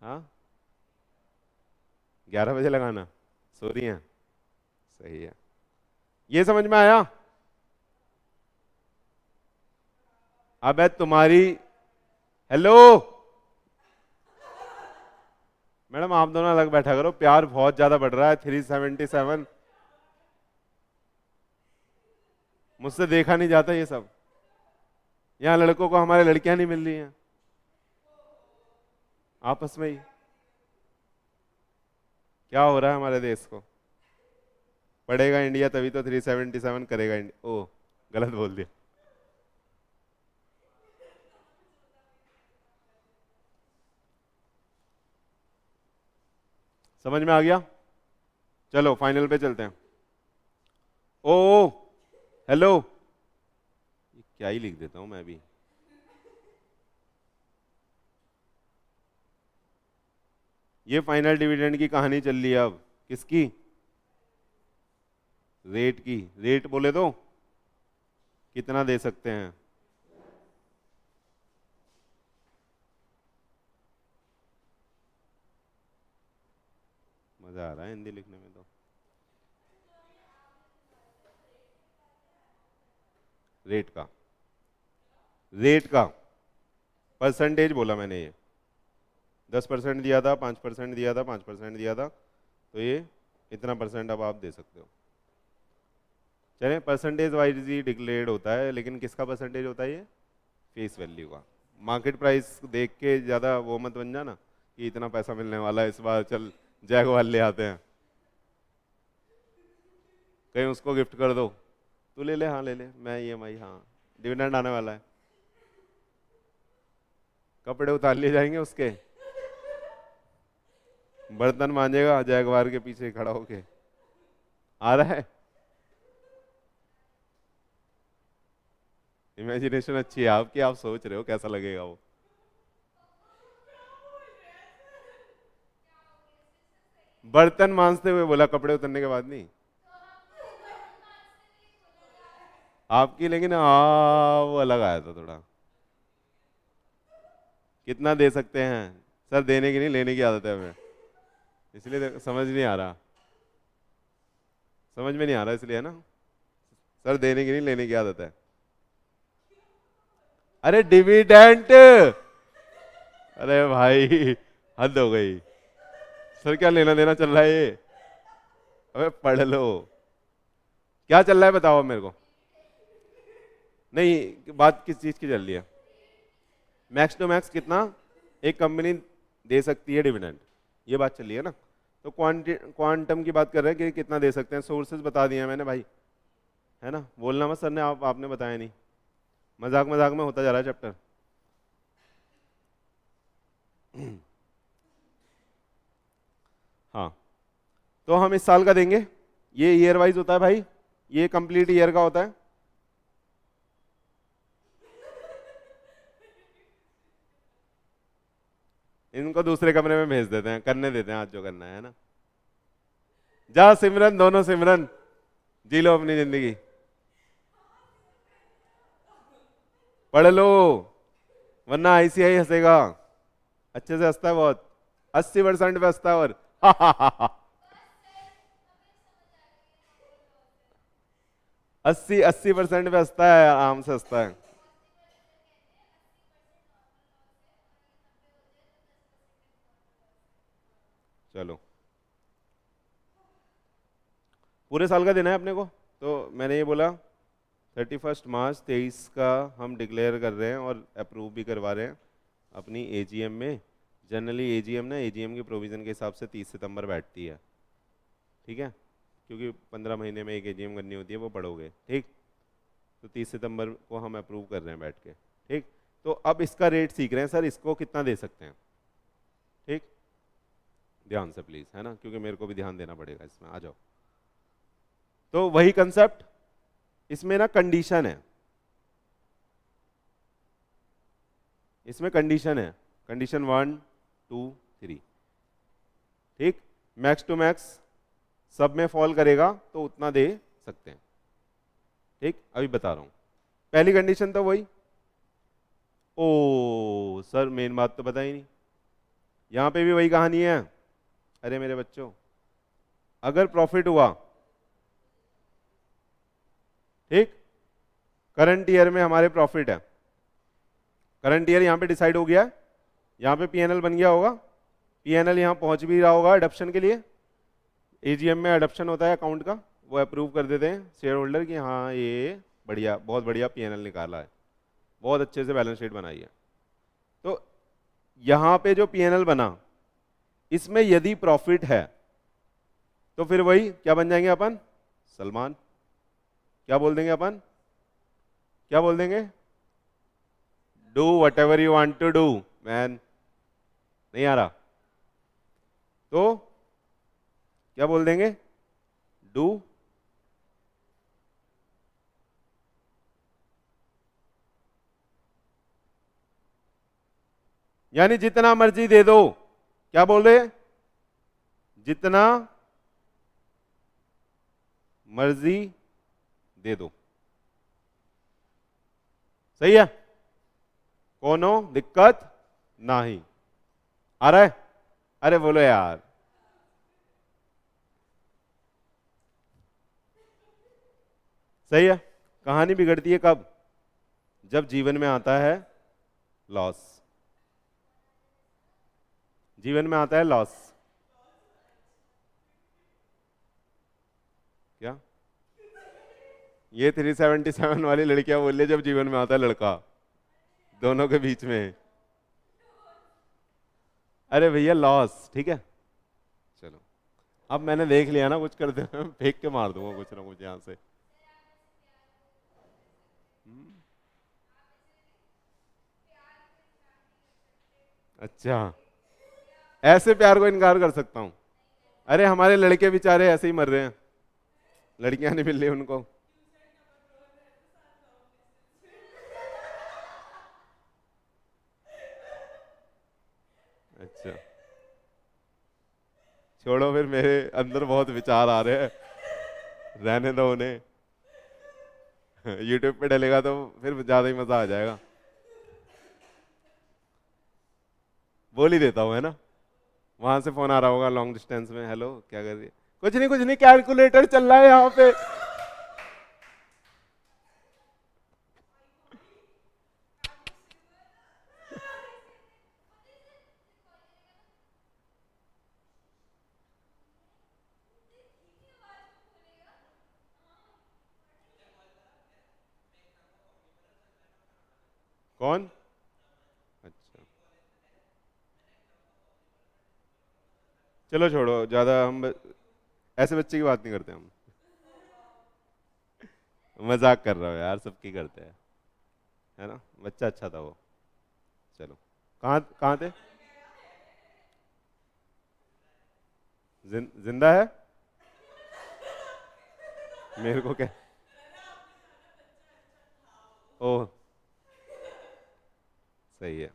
हाँ 11 बजे लगाना, सो रही हैं, सही है। ये समझ में आया, अब है तुम्हारी, हेलो मैडम आप दोनों अलग बैठा करो, प्यार बहुत ज्यादा बढ़ रहा है। 377, मुझसे देखा नहीं जाता ये सब। यहाँ लड़कों को हमारे लड़कियां नहीं मिल रही हैं आपस में ही। क्या हो रहा है हमारे देश को? पढ़ेगा इंडिया तभी तो 377 करेगा इंडिया। ओ, गलत बोल दिया। समझ में आ गया? चलो फाइनल पे चलते हैं। ओ हेलो, क्या ही लिख देता हूं मैं भी। ये फाइनल डिविडेंड की कहानी चल रही है अब। किसकी? रेट की। रेट बोले तो कितना दे सकते हैं? मजा आ रहा है हिंदी लिखने में तो। रेट का, रेट का परसेंटेज बोला मैंने। ये 10% दिया था, 5% दिया था, 5% दिया था, तो ये इतना परसेंट अब आप दे सकते हो। चले, परसेंटेज वाइज ही डिक्लेयर्ड होता है, लेकिन किसका परसेंटेज होता है? ये फेस वैल्यू का। मार्केट प्राइस देख के ज़्यादा वो मत बन जाना कि इतना पैसा मिलने वाला है इस बार, चल जैगवार ले आते हैं, कहीं उसको गिफ्ट कर दो। तू ले ले, हाँ ले ले, मैं EMI, हाँ डिविडेंड आने वाला है, कपड़े उतार लिए जाएंगे उसके, बर्तन मांजेगा जैगवार के पीछे खड़ा होके। आ रहा है? इमेजिनेशन अच्छी है आपकी, आप सोच रहे हो कैसा लगेगा वो। बर्तन मांजते हुए बोला, कपड़े उतरने के बाद नहीं। आपकी लेकिन वो अलग आया था थोड़ा। कितना दे सकते हैं? सर देने की नहीं, लेने की आदत है हमें, इसलिए समझ नहीं आ रहा, समझ में नहीं आ रहा इसलिए, है ना। सर देने की नहीं, लेने की आदत है। अरे डिविडेंट, अरे भाई हद हो गई। सर क्या लेना देना चल रहा है ये? अबे पढ़ लो, क्या चल रहा है बताओ मेरे को। नहीं, बात किस चीज की चल रही है? मैक्स टू मैक्स कितना एक कंपनी दे सकती है डिविडेंड, ये बात चल रही है ना। तो क्वांटम की बात कर रहे हैं कि कितना दे सकते हैं। सोर्सेज बता दिए मैंने भाई, है ना। बोलना मत सर ने, आपने बताया नहीं, मजाक मजाक में होता जा रहा है चैप्टर। हाँ, तो हम इस साल का देंगे, ये ईयर वाइज होता है भाई, ये कंप्लीट ईयर का होता है। इनको दूसरे कमरे में भेज देते हैं, करने देते हैं आज जो करना है ना। जा सिमरन, दोनों सिमरन, जी लो अपनी जिंदगी, पढ़ लो, वरना ICI हंसेगा। अच्छे से हंसता है बहुत, 80% पे हंसता है। और 80% पे हंसता है, आराम से हंसता है। चलो, पूरे साल का देना है अपने को, तो मैंने ये बोला 31 मार्च 23 का हम डिक्लेयर कर रहे हैं और अप्रूव भी करवा रहे हैं अपनी AGM में। जनरली AGM ना, AGM के प्रोविज़न के हिसाब से 30 सितंबर बैठती है, ठीक है, क्योंकि 15 महीने में एक AGM करनी होती है, वो पढ़ोगे, ठीक। तो 30 सितंबर को हम अप्रूव कर रहे हैं बैठ के, ठीक। तो अब इसका रेट सीख रहे हैं, सर इसको कितना दे सकते हैं, ठीक। ध्यान से प्लीज़, है ना, क्योंकि मेरे को भी ध्यान देना पड़ेगा इसमें। आ जाओ, तो वही कंसेप्ट, इसमें ना कंडीशन है, इसमें कंडीशन है, कंडीशन 1 2 3, ठीक। मैक्स टू मैक्स सब में फॉल करेगा तो उतना दे सकते हैं, ठीक। अभी बता रहा हूं, पहली कंडीशन तो वही। ओ सर मेन बात तो पता ही नहीं, यहां पे भी वही कहानी है। अरे मेरे बच्चों, अगर प्रॉफिट हुआ, ठीक, करंट ईयर में हमारे प्रॉफिट है, करंट ईयर यहां पे डिसाइड हो गया, यहां पे PNL बन गया होगा, पीएनएल यहाँ पहुंच भी रहा होगा अडॉप्शन के लिए, एजीएम में अडॉप्शन होता है अकाउंट का, वो अप्रूव कर देते हैं शेयर होल्डर कि हाँ ये बढ़िया, बहुत बढ़िया पीएनएल निकाला है, बहुत अच्छे से बैलेंस शीट बनाई है। तो यहाँ पे जो पीएनएल बना, इसमें यदि प्रॉफिट है तो फिर वही क्या बन जाएंगे अपन, सलमान। क्या बोल देंगे अपन, क्या बोल देंगे, do whatever you want to do man. नहीं आ रहा तो क्या बोल देंगे, डू यानी जितना मर्जी दे दो। क्या बोल रहे, जितना मर्जी दे दो, सही है, कोनो दिक्कत नहीं। आ रहा है, अरे बोलो यार, सही है। कहानी बिगड़ती है कब, जब जीवन में आता है लॉस, जीवन में आता है लॉस। क्या ये 377 वाली लड़कियां बोल रही है, जब जीवन में आता है लड़का, दोनों के बीच में, अरे भैया लॉस, ठीक है। चलो अब मैंने देख लिया ना कुछ करते हुए, फेंक के मार दूंगा कुछ ना कुछ यहां से। अच्छा, ऐसे प्यार को इनकार कर सकता हूं? अरे हमारे लड़के बेचारे ऐसे ही मर रहे हैं, लड़कियां नहीं मिल रही उनको। अच्छा छोड़ो, फिर मेरे अंदर बहुत विचार आ रहे हैं, रहने दो उन्हें। यूट्यूब पे डलेगा तो फिर ज्यादा ही मजा आ जाएगा। बोल ही देता हूँ, है ना। वहां से फोन आ रहा होगा लॉन्ग डिस्टेंस में, हेलो क्या कर रही है, कुछ नहीं कुछ नहीं, कैलकुलेटर चल रहा है यहाँ पे। कौन, अच्छा चलो छोड़ो, ज्यादा हम ऐसे बच्चे की बात नहीं करते हम। मजाक कर रहा हो यार, सबकी करते हैं, है ना। बच्चा अच्छा था वो। चलो कहाँ कहाँ थे, जिंदा है, मेरे को क्या, ओह सही है,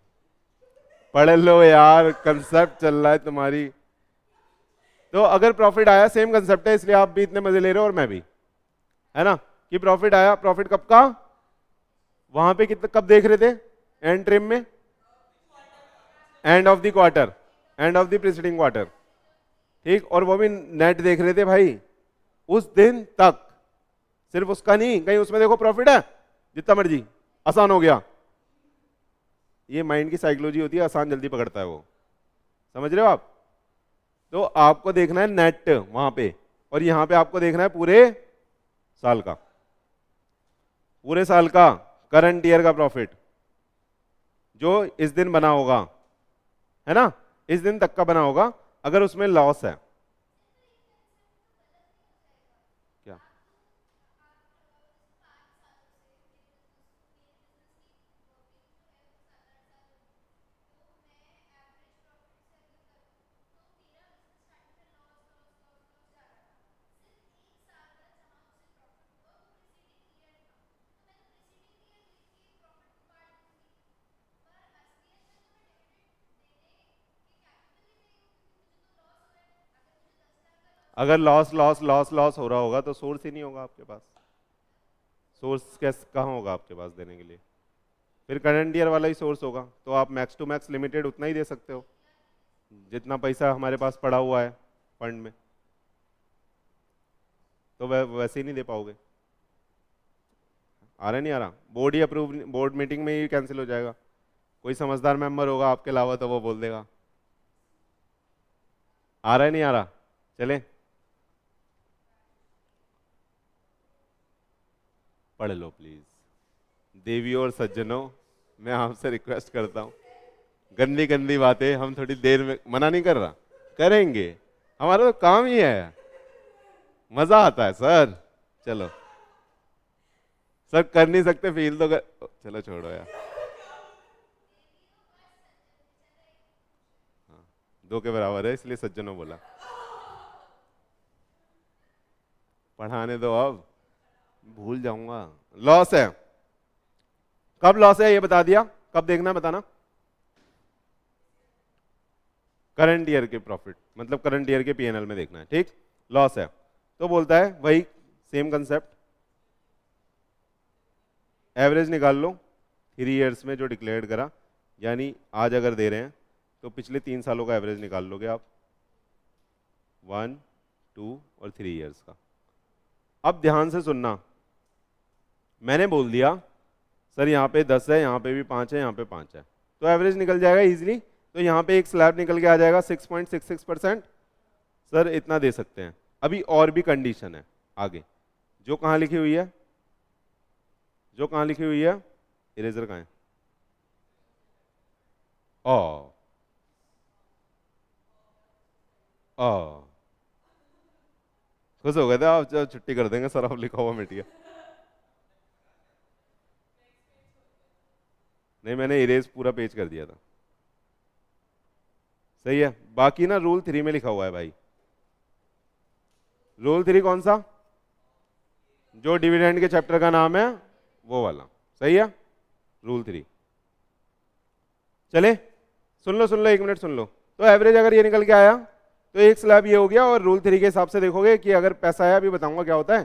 पढ़ लो यार, कंसेप्ट चल रहा है तुम्हारी। तो अगर प्रॉफिट आया, सेम कंसेप्ट है, इसलिए आप भी इतने मजे ले रहे हो और मैं भी, है ना, कि प्रॉफिट आया। प्रॉफिट कब का, वहां पे कितना कब देख रहे थे, एंड ट्रिम में, and of the quarter, end of the preceding quarter, ठीक। और वो भी नेट देख रहे थे भाई, उस दिन तक, सिर्फ उसका नहीं, कहीं उसमें देखो प्रॉफिट है, जितना मर्जी, आसान हो गया। ये माइंड की साइकोलॉजी होती है, आसान जल्दी पकड़ता है वो, समझ रहे हो आप। तो आपको देखना है नेट वहां पे, और यहां पे आपको देखना है पूरे साल का, पूरे साल का करंट ईयर का प्रॉफिट, जो इस दिन बना होगा, है ना, इस दिन तक का बना होगा। अगर उसमें लॉस है, क्या, अगर लॉस लॉस लॉस लॉस हो रहा होगा तो सोर्स ही नहीं होगा आपके पास, सोर्स कैसे कहाँ होगा आपके पास देने के लिए, फिर करंट ईयर वाला ही सोर्स होगा। तो आप मैक्स टू मैक्स लिमिटेड उतना ही दे सकते हो, जितना पैसा हमारे पास पड़ा हुआ है फंड में, तो वह वैसे ही नहीं दे पाओगे। आ रहा नहीं आ रहा, बोर्ड ही अप्रूव, बोर्ड मीटिंग में ही कैंसिल हो जाएगा। कोई समझदार मेंबर होगा आपके अलावा तो वो बोल देगा, आ रहा है नहीं आ रहा? चले पढ़ लो प्लीज। देवियों और सज्जनों, मैं आपसे रिक्वेस्ट करता हूँ, गंदी गंदी बातें हम थोड़ी देर में, मना नहीं कर रहा, करेंगे, हमारा तो काम ही है, मजा आता है सर। चलो सर, कर नहीं सकते फील तो चलो छोड़ो यार। दो के बराबर है इसलिए सज्जनों बोला। पढ़ाने दो अब, भूल जाऊंगा। लॉस है, कब लॉस है ये बता दिया, कब देखना है बताना। करंट ईयर के प्रॉफिट, मतलब करंट ईयर के पीएनएल में देखना है, ठीक। लॉस है तो बोलता है वही सेम कंसेप्ट, एवरेज निकाल लो 3 इयर्स में जो डिक्लेयर करा, यानी आज अगर दे रहे हैं तो पिछले 3 सालों का एवरेज निकाल लोगे आप, 1, 2 और 3 इयर्स का। अब ध्यान से सुनना, मैंने बोल दिया सर यहाँ पे 10 है, यहाँ पे भी 5 है, यहाँ पे 5 है, तो एवरेज निकल जाएगा इजीली। तो यहाँ पे एक स्लैब निकल के आ जाएगा 6.66%। सर इतना दे सकते हैं। अभी और भी कंडीशन है आगे, जो कहाँ लिखी हुई है, जो कहाँ लिखी हुई है, इरेजर कहाँ है, ओ ओ खुश हो गए थे आप जब छुट्टी कर देंगे सर, आप लिखा हुआ मिट गया। नहीं, मैंने इरेज पूरा पेज कर दिया था। सही है, बाकी ना रूल 3 में लिखा हुआ है भाई। रूल 3 कौन सा, जो डिविडेंड के चैप्टर का नाम है वो वाला, सही है। रूल 3 चले, सुन लो 1 मिनट सुन लो। तो एवरेज अगर ये निकल के आया तो एक स्लैब ये हो गया, और रूल 3 के हिसाब से देखोगे कि अगर पैसा है, अभी बताऊंगा क्या होता है,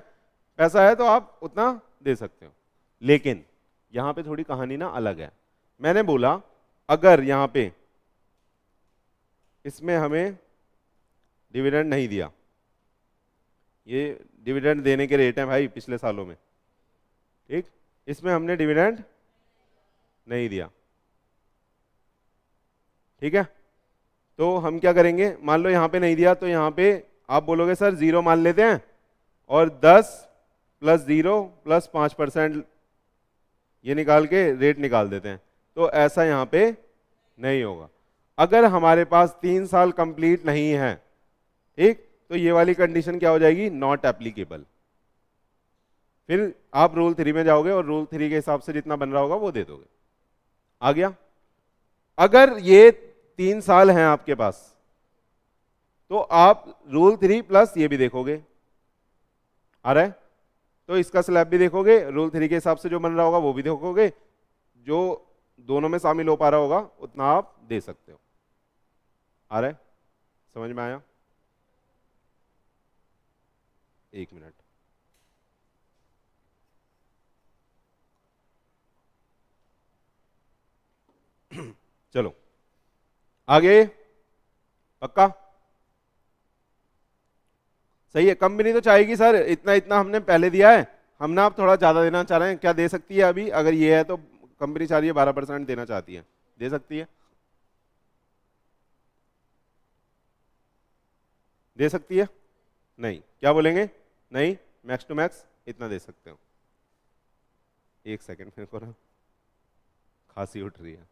पैसा है तो आप उतना दे सकते हो। लेकिन यहां पे थोड़ी कहानी ना अलग है। मैंने बोला अगर यहां पे इसमें हमें डिविडेंड नहीं दिया, ये डिविडेंड देने के रेट हैं भाई पिछले सालों में, ठीक, इसमें हमने डिविडेंड नहीं दिया, ठीक है, तो हम क्या करेंगे, मान लो यहाँ पे नहीं दिया, तो यहाँ पे आप बोलोगे सर 0 मान लेते हैं और 10 + 0 + 5% ये निकाल के रेट निकाल देते हैं। तो ऐसा यहाँ पे नहीं होगा। अगर हमारे पास 3 साल कंप्लीट नहीं है, ठीक, तो ये वाली कंडीशन क्या हो जाएगी, नॉट एप्लीकेबल। फिर आप रूल 3 में जाओगे और रूल 3 के हिसाब से जितना बन रहा होगा वो दे दोगे। आ गया। अगर ये 3 साल हैं आपके पास, तो आप रूल 3 प्लस ये भी देखोगे, आ रहा है, तो इसका स्लैब भी देखोगे, रूल 3 के हिसाब से जो बन रहा होगा वो भी देखोगे, जो दोनों में शामिल हो पा रहा होगा उतना आप दे सकते हो। आ रहा है, समझ में आया? 1 मिनट, चलो आगे, पक्का? सही है, कम भी नहीं तो चाहेगी सर, इतना इतना हमने पहले दिया है, हम ना आप थोड़ा ज्यादा देना चाह रहे हैं, क्या दे सकती है अभी? अगर ये है तो कंपनी चाह रही है 12% देना चाहती है, दे सकती है, दे सकती है? नहीं, क्या बोलेंगे? नहीं, मैक्स टू मैक्स इतना दे सकते हो। 1 सेकेंड, मेरे को ना खांसी उठ रही है।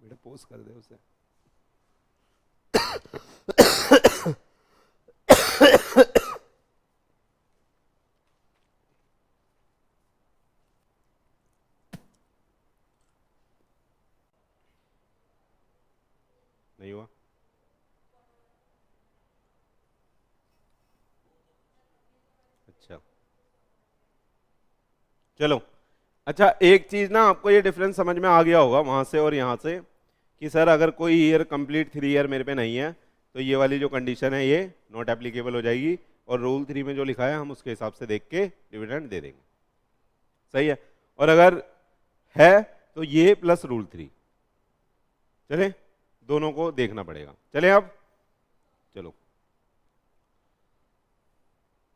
बेटा पोज कर दे उसे। नहीं हुआ? अच्छा चलो, अच्छा एक चीज ना, आपको ये डिफरेंस समझ में आ गया होगा वहां से और यहाँ से, कि सर अगर कोई ईयर कंप्लीट 3 ईयर मेरे पे नहीं है तो ये वाली जो कंडीशन है ये नॉट एप्लीकेबल हो जाएगी, और रूल 3 में जो लिखा है हम उसके हिसाब से देख के डिविडेंड दे देंगे। सही है, और अगर है तो ये प्लस रूल 3, चले, दोनों को देखना पड़ेगा। चले अब, चलो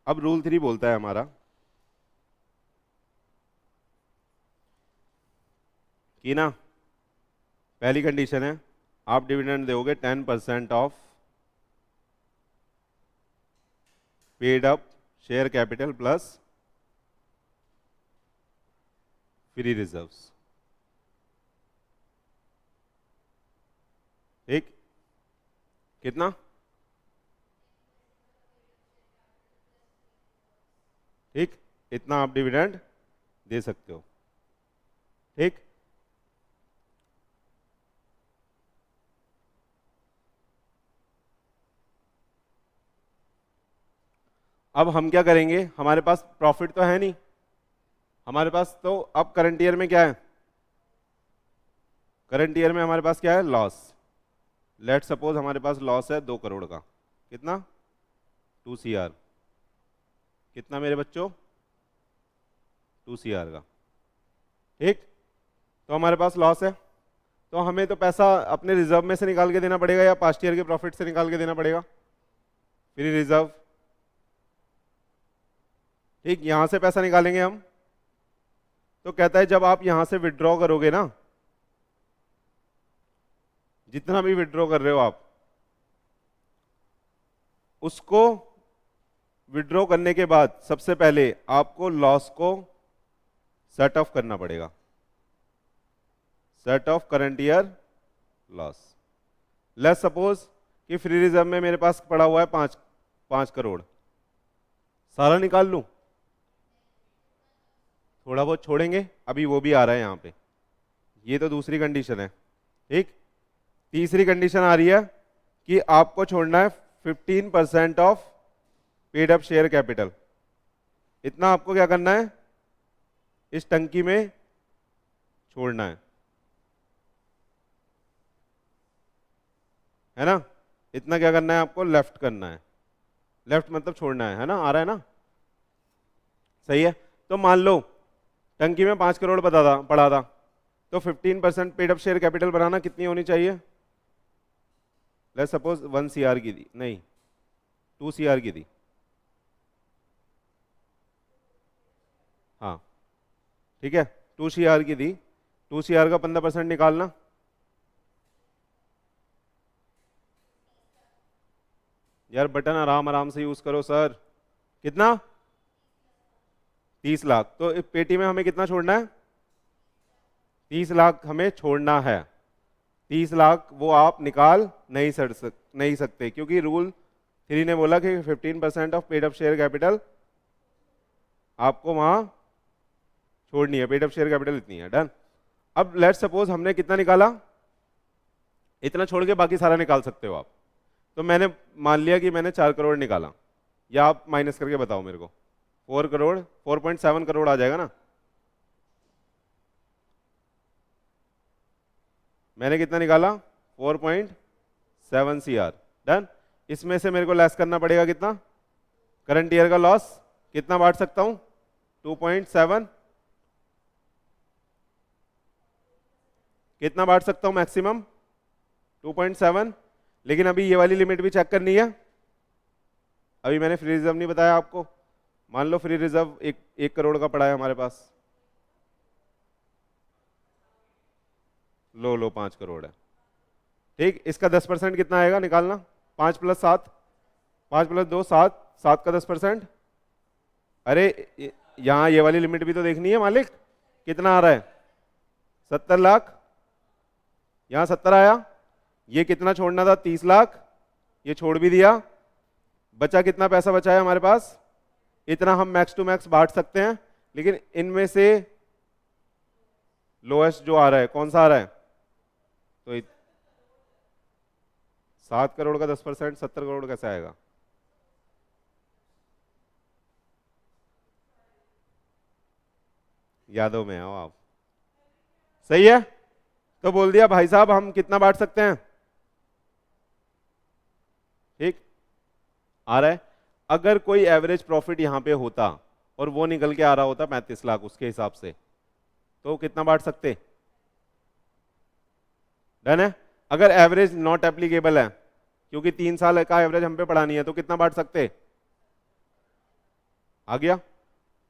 अब रूल 3 बोलता है हमारा कि ना पहली कंडीशन है आप डिविडेंड दोगे 10% of paid up share capital plus free reserves. ठीक, कितना? ठीक, इतना आप डिविडेंड दे सकते हो। ठीक, अब हम क्या करेंगे, हमारे पास प्रॉफिट तो है नहीं, हमारे पास तो अब करंट ईयर में क्या है, करंट ईयर में हमारे पास क्या है, लॉस। लेट सपोज हमारे पास लॉस है 2 करोड़ का, कितना? 2 CR। कितना मेरे बच्चों? 2 CR का। ठीक, तो हमारे पास लॉस है, तो हमें तो पैसा अपने रिजर्व में से निकाल के देना पड़ेगा या पास्ट ईयर के प्रॉफिट से निकाल के देना पड़ेगा? Free reserve. ठीक, यहां से पैसा निकालेंगे हम, तो कहता है जब आप यहां से विड्रॉ करोगे ना, जितना भी विड्रॉ कर रहे हो आप, उसको विड्रॉ करने के बाद सबसे पहले आपको लॉस को सेट ऑफ करना पड़ेगा, set of current year loss. Let's suppose कि फ्री रिजर्व में मेरे पास पड़ा हुआ है 5 करोड़, सारा निकाल लूं? थोड़ा बहुत छोड़ेंगे, अभी वो भी आ रहा है यहाँ पे। ये तो दूसरी कंडीशन है। ठीक, तीसरी कंडीशन आ रही है कि आपको छोड़ना है 15% of paid up share capital. इतना आपको क्या करना है, इस टंकी में छोड़ना है ना? इतना क्या करना है आपको, लेफ्ट करना है। लेफ्ट मतलब छोड़ना है ना? आ रहा है ना? सही है। तो मान लो टंकी में 5 करोड़ पड़ा था, तो 15% पेड अप शेयर कैपिटल बनाना कितनी होनी चाहिए? लेट्स सपोज 1 CR की थी, नहीं 2 CR की थी। हाँ ठीक है, 2 CR की थी, 2 CR का 15% निकालना। यार बटन आराम आराम से यूज करो सर। कितना? 30 लाख। तो इस पेटी में हमें कितना छोड़ना है? 30 लाख हमें छोड़ना है। 30 लाख वो आप निकाल नहीं सकते, क्योंकि रूल 3 ने बोला कि 15% of paid up share capital आपको वहां छोड़नी है। पेड अप शेयर कैपिटल इतनी है, डन। अब लेट सपोज हमने कितना निकाला, इतना छोड़ के बाकी सारा निकाल सकते हो आप। तो मैंने मान लिया कि मैंने 4 करोड़ निकाला, या आप माइनस करके बताओ मेरे को। 4 करोड़, 4.7 करोड़ आ जाएगा ना? मैंने कितना निकाला? 4.7 CR, डन। इसमें से मेरे को लेस करना पड़ेगा कितना? करंट ईयर का लॉस। कितना बांट सकता हूं? 2.7। कितना बांट सकता हूं मैक्सिमम? 2.7। लेकिन अभी ये वाली लिमिट भी चेक करनी है। अभी मैंने फ्री रिजर्व नहीं बताया आपको। मान लो फ्री रिजर्व 1 करोड़ का पड़ा है हमारे पास। लो 5 करोड़ है। ठीक, इसका 10% कितना आएगा निकालना? 5 + 7, 5 + 2 7, 7 का 10%। अरे यहाँ ये वाली लिमिट भी तो देखनी है मालिक। कितना आ रहा है? 70 लाख। यहाँ 70 आया। ये कितना छोड़ना था? 30 लाख। ये छोड़ भी दिया। बचा कितना पैसा बचा है हमारे पास? इतना हम मैक्स टू मैक्स बांट सकते हैं, लेकिन इनमें से लोएस्ट जो आ रहा है कौन सा आ रहा है? तो 7 करोड़ का 10%, 70 करोड़ कैसे आएगा? यादों में आओ आप। सही है, तो बोल दिया भाई साहब हम कितना बांट सकते हैं। ठीक आ रहा है। अगर कोई एवरेज प्रॉफिट यहां पे होता और वो निकल के आ रहा होता 35 लाख उसके हिसाब से, तो कितना बांट सकते? डन है। अगर एवरेज नॉट एप्लीकेबल है, क्योंकि 3 साल का एवरेज हम पे पड़ा नहीं है, तो कितना बांट सकते? आ गया?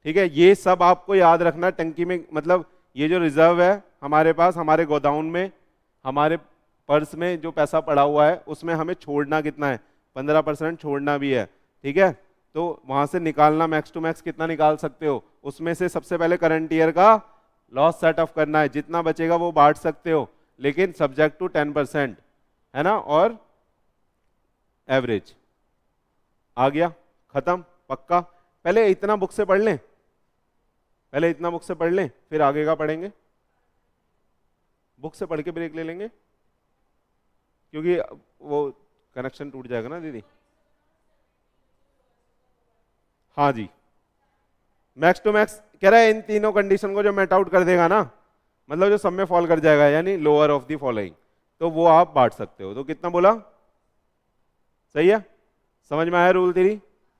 ठीक है, ये सब आपको याद रखना। टंकी में मतलब ये जो रिजर्व है हमारे पास, हमारे गोदाउन में, हमारे पर्स में जो पैसा पड़ा हुआ है उसमें हमें छोड़ना कितना है, 15% छोड़ना भी है, ठीक है। तो वहां से निकालना मैक्स टू मैक्स कितना निकाल सकते हो, उसमें से सबसे पहले करंट ईयर का लॉस सेट ऑफ करना है, जितना बचेगा वो बांट सकते हो, लेकिन सब्जेक्ट टू 10%, है ना। और एवरेज आ गया, खत्म, पक्का। पहले इतना बुक से पढ़ लें, पहले इतना बुक से पढ़ लें, फिर आगे का पढ़ेंगे। बुक से पढ़ के ब्रेक ले लेंगे, क्योंकि वो कनेक्शन टूट जाएगा ना दीदी। हाँ जी, मैक्स टू मैक्स कह रहा है इन तीनों कंडीशन को जो मेट आउट कर देगा ना, मतलब जो सब में फॉल कर जाएगा, यानी लोअर ऑफ द फॉलोइंग, तो वो आप बांट सकते हो। तो कितना बोला, सही है, समझ में आया रूल थ्री।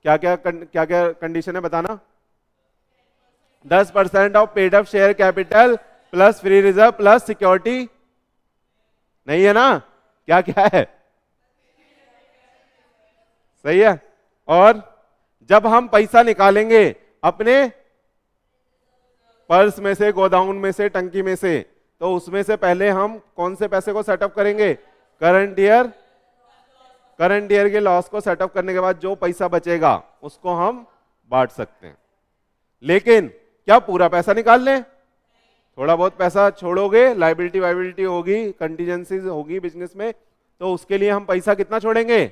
क्या क्या कंडीशन है बताना। 10% of paid up share capital plus free reserve plus security, नहीं है ना, क्या क्या है, सही है। और जब हम पैसा निकालेंगे अपने पर्स में से, गोदाउन में से, टंकी में से, तो उसमें से पहले हम कौन से पैसे को सेटअप करेंगे, करंट ईयर, करंट ईयर के लॉस को सेटअप करने के बाद जो पैसा बचेगा उसको हम बांट सकते हैं। लेकिन क्या पूरा पैसा निकाल लें, थोड़ा बहुत पैसा छोड़ोगे, लाइबिलिटी वाइबिलिटी होगी, कंटीजेंसीज होगी बिजनेस में, तो उसके लिए हम पैसा कितना छोड़ेंगे,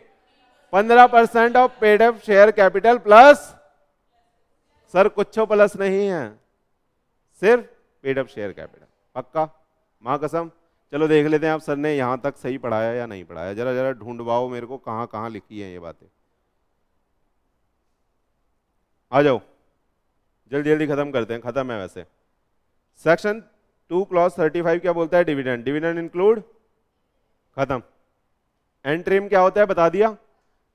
15% of paid up share capital plus, sir कुछ प्लस नहीं है, सिर्फ पेड अप शेयर कैपिटल, पक्का, मां कसम। चलो देख लेते हैं आप सर ने यहां तक सही पढ़ाया या नहीं पढ़ाया, जरा जरा ढूंढवाओ मेरे को कहां कहां लिखी है ये बातें। आ जाओ, जल्दी जल्दी खत्म करते हैं, खत्म है वैसे। सेक्शन 2 क्लॉज 35 क्या बोलता है, डिविडेंड, डिविडेंड इंक्लूड, खत्म। एंट्रीम क्या होता है बता दिया।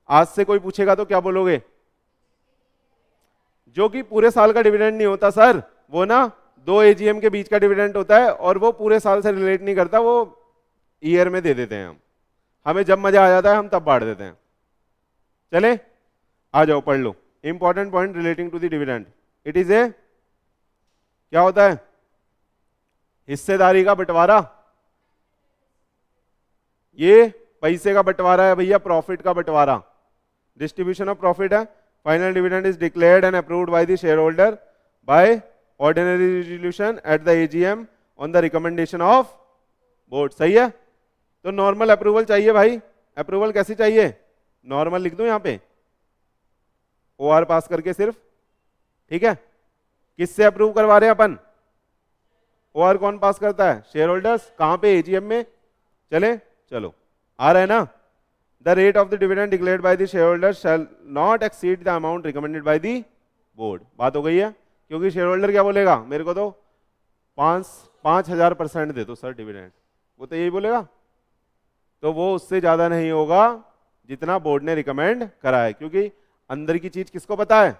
आज से कोई पूछेगा तो क्या बोलोगे, जो कि पूरे साल का डिविडेंड नहीं होता सर, वो ना 2 एजीएम के बीच का डिविडेंड होता है, और वो पूरे साल से रिलेट नहीं करता, वो ईयर में दे देते हैं हम, हमें जब मजा आ जाता है हम तब बांट देते हैं। चले आ जाओ पढ़ लो, important point relating to the dividend. It is a, क्या होता है, हिस्सेदारी का बंटवारा, ये पैसे का बंटवारा है भैया, प्रॉफिट का बंटवारा, डिस्ट्रीब्यूशन ऑफ प्रॉफिट है। Final dividend is declared and approved by the share holder by ordinary resolution at the AGM on the recommendation of board, सही है। तो नॉर्मल अप्रूवल चाहिए भाई, अप्रूवल कैसी चाहिए, नॉर्मल लिख दूं यहां पे, ओआर पास करके सिर्फ, ठीक है। किससे अप्रूव करवा रहे हैं अपन, ओआर कौन पास करता है, शेयर होल्डर्स, कहां पे, एजीएम में। चले चलो, आ रहा है ना। The rate of the dividend declared by the share holder shall not exceed the amount recommended by the board, बात हो गई है। क्योंकि शेयर होल्डर क्या बोलेगा, मेरे को तो 5,000% दे दो सर डिविडेंड, वो तो यही बोलेगा, तो वो उससे ज्यादा नहीं होगा जितना बोर्ड ने रिकमेंड करा है, क्योंकि अंदर की चीज किसको पता है,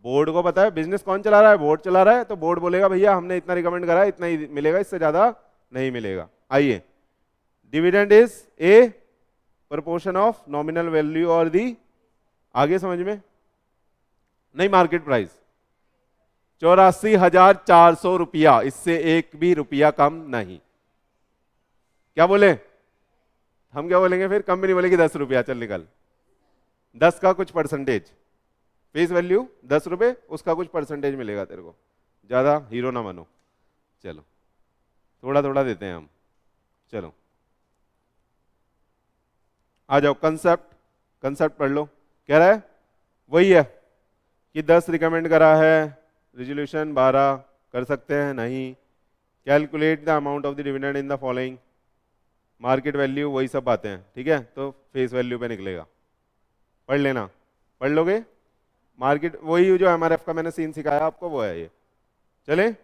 बोर्ड को पता है। बिजनेस कौन चला रहा है, बोर्ड चला रहा है, तो बोर्ड बोलेगा भैया हमने इतना रिकमेंड करा है, इतना ही मिलेगा, इससे ज्यादा नहीं मिलेगा। आइए, dividend is a proportion of nominal value और दी, आगे समझ में नहीं, मार्केट प्राइस 84,400 रुपया, इससे एक भी रुपया कम नहीं। क्या बोले, हम क्या बोलेंगे फिर, कम भी नहीं बोलेंगे, 10 रुपया, चल निकल, 10 का कुछ परसेंटेज, फेस वैल्यू 10 रुपए, उसका कुछ परसेंटेज मिलेगा तेरे को, ज्यादा हीरो ना बनो। चलो थोड़ा थोड़ा देते हैं हम, चलो आ जाओ। कंसेप्ट, कंसेप्ट पढ़ लो। कह रहा है वही है कि 10 रिकमेंड करा है, रेजोल्यूशन 12 कर सकते हैं नहीं, calculate the amount of the dividend in the following, market value, वही सब बातें हैं, ठीक है। तो फेस वैल्यू पे निकलेगा, पढ़ लेना, पढ़ लोगे। मार्केट वही जो एमआरएफ का मैंने सीन सिखाया आपको, वो है ये। चले,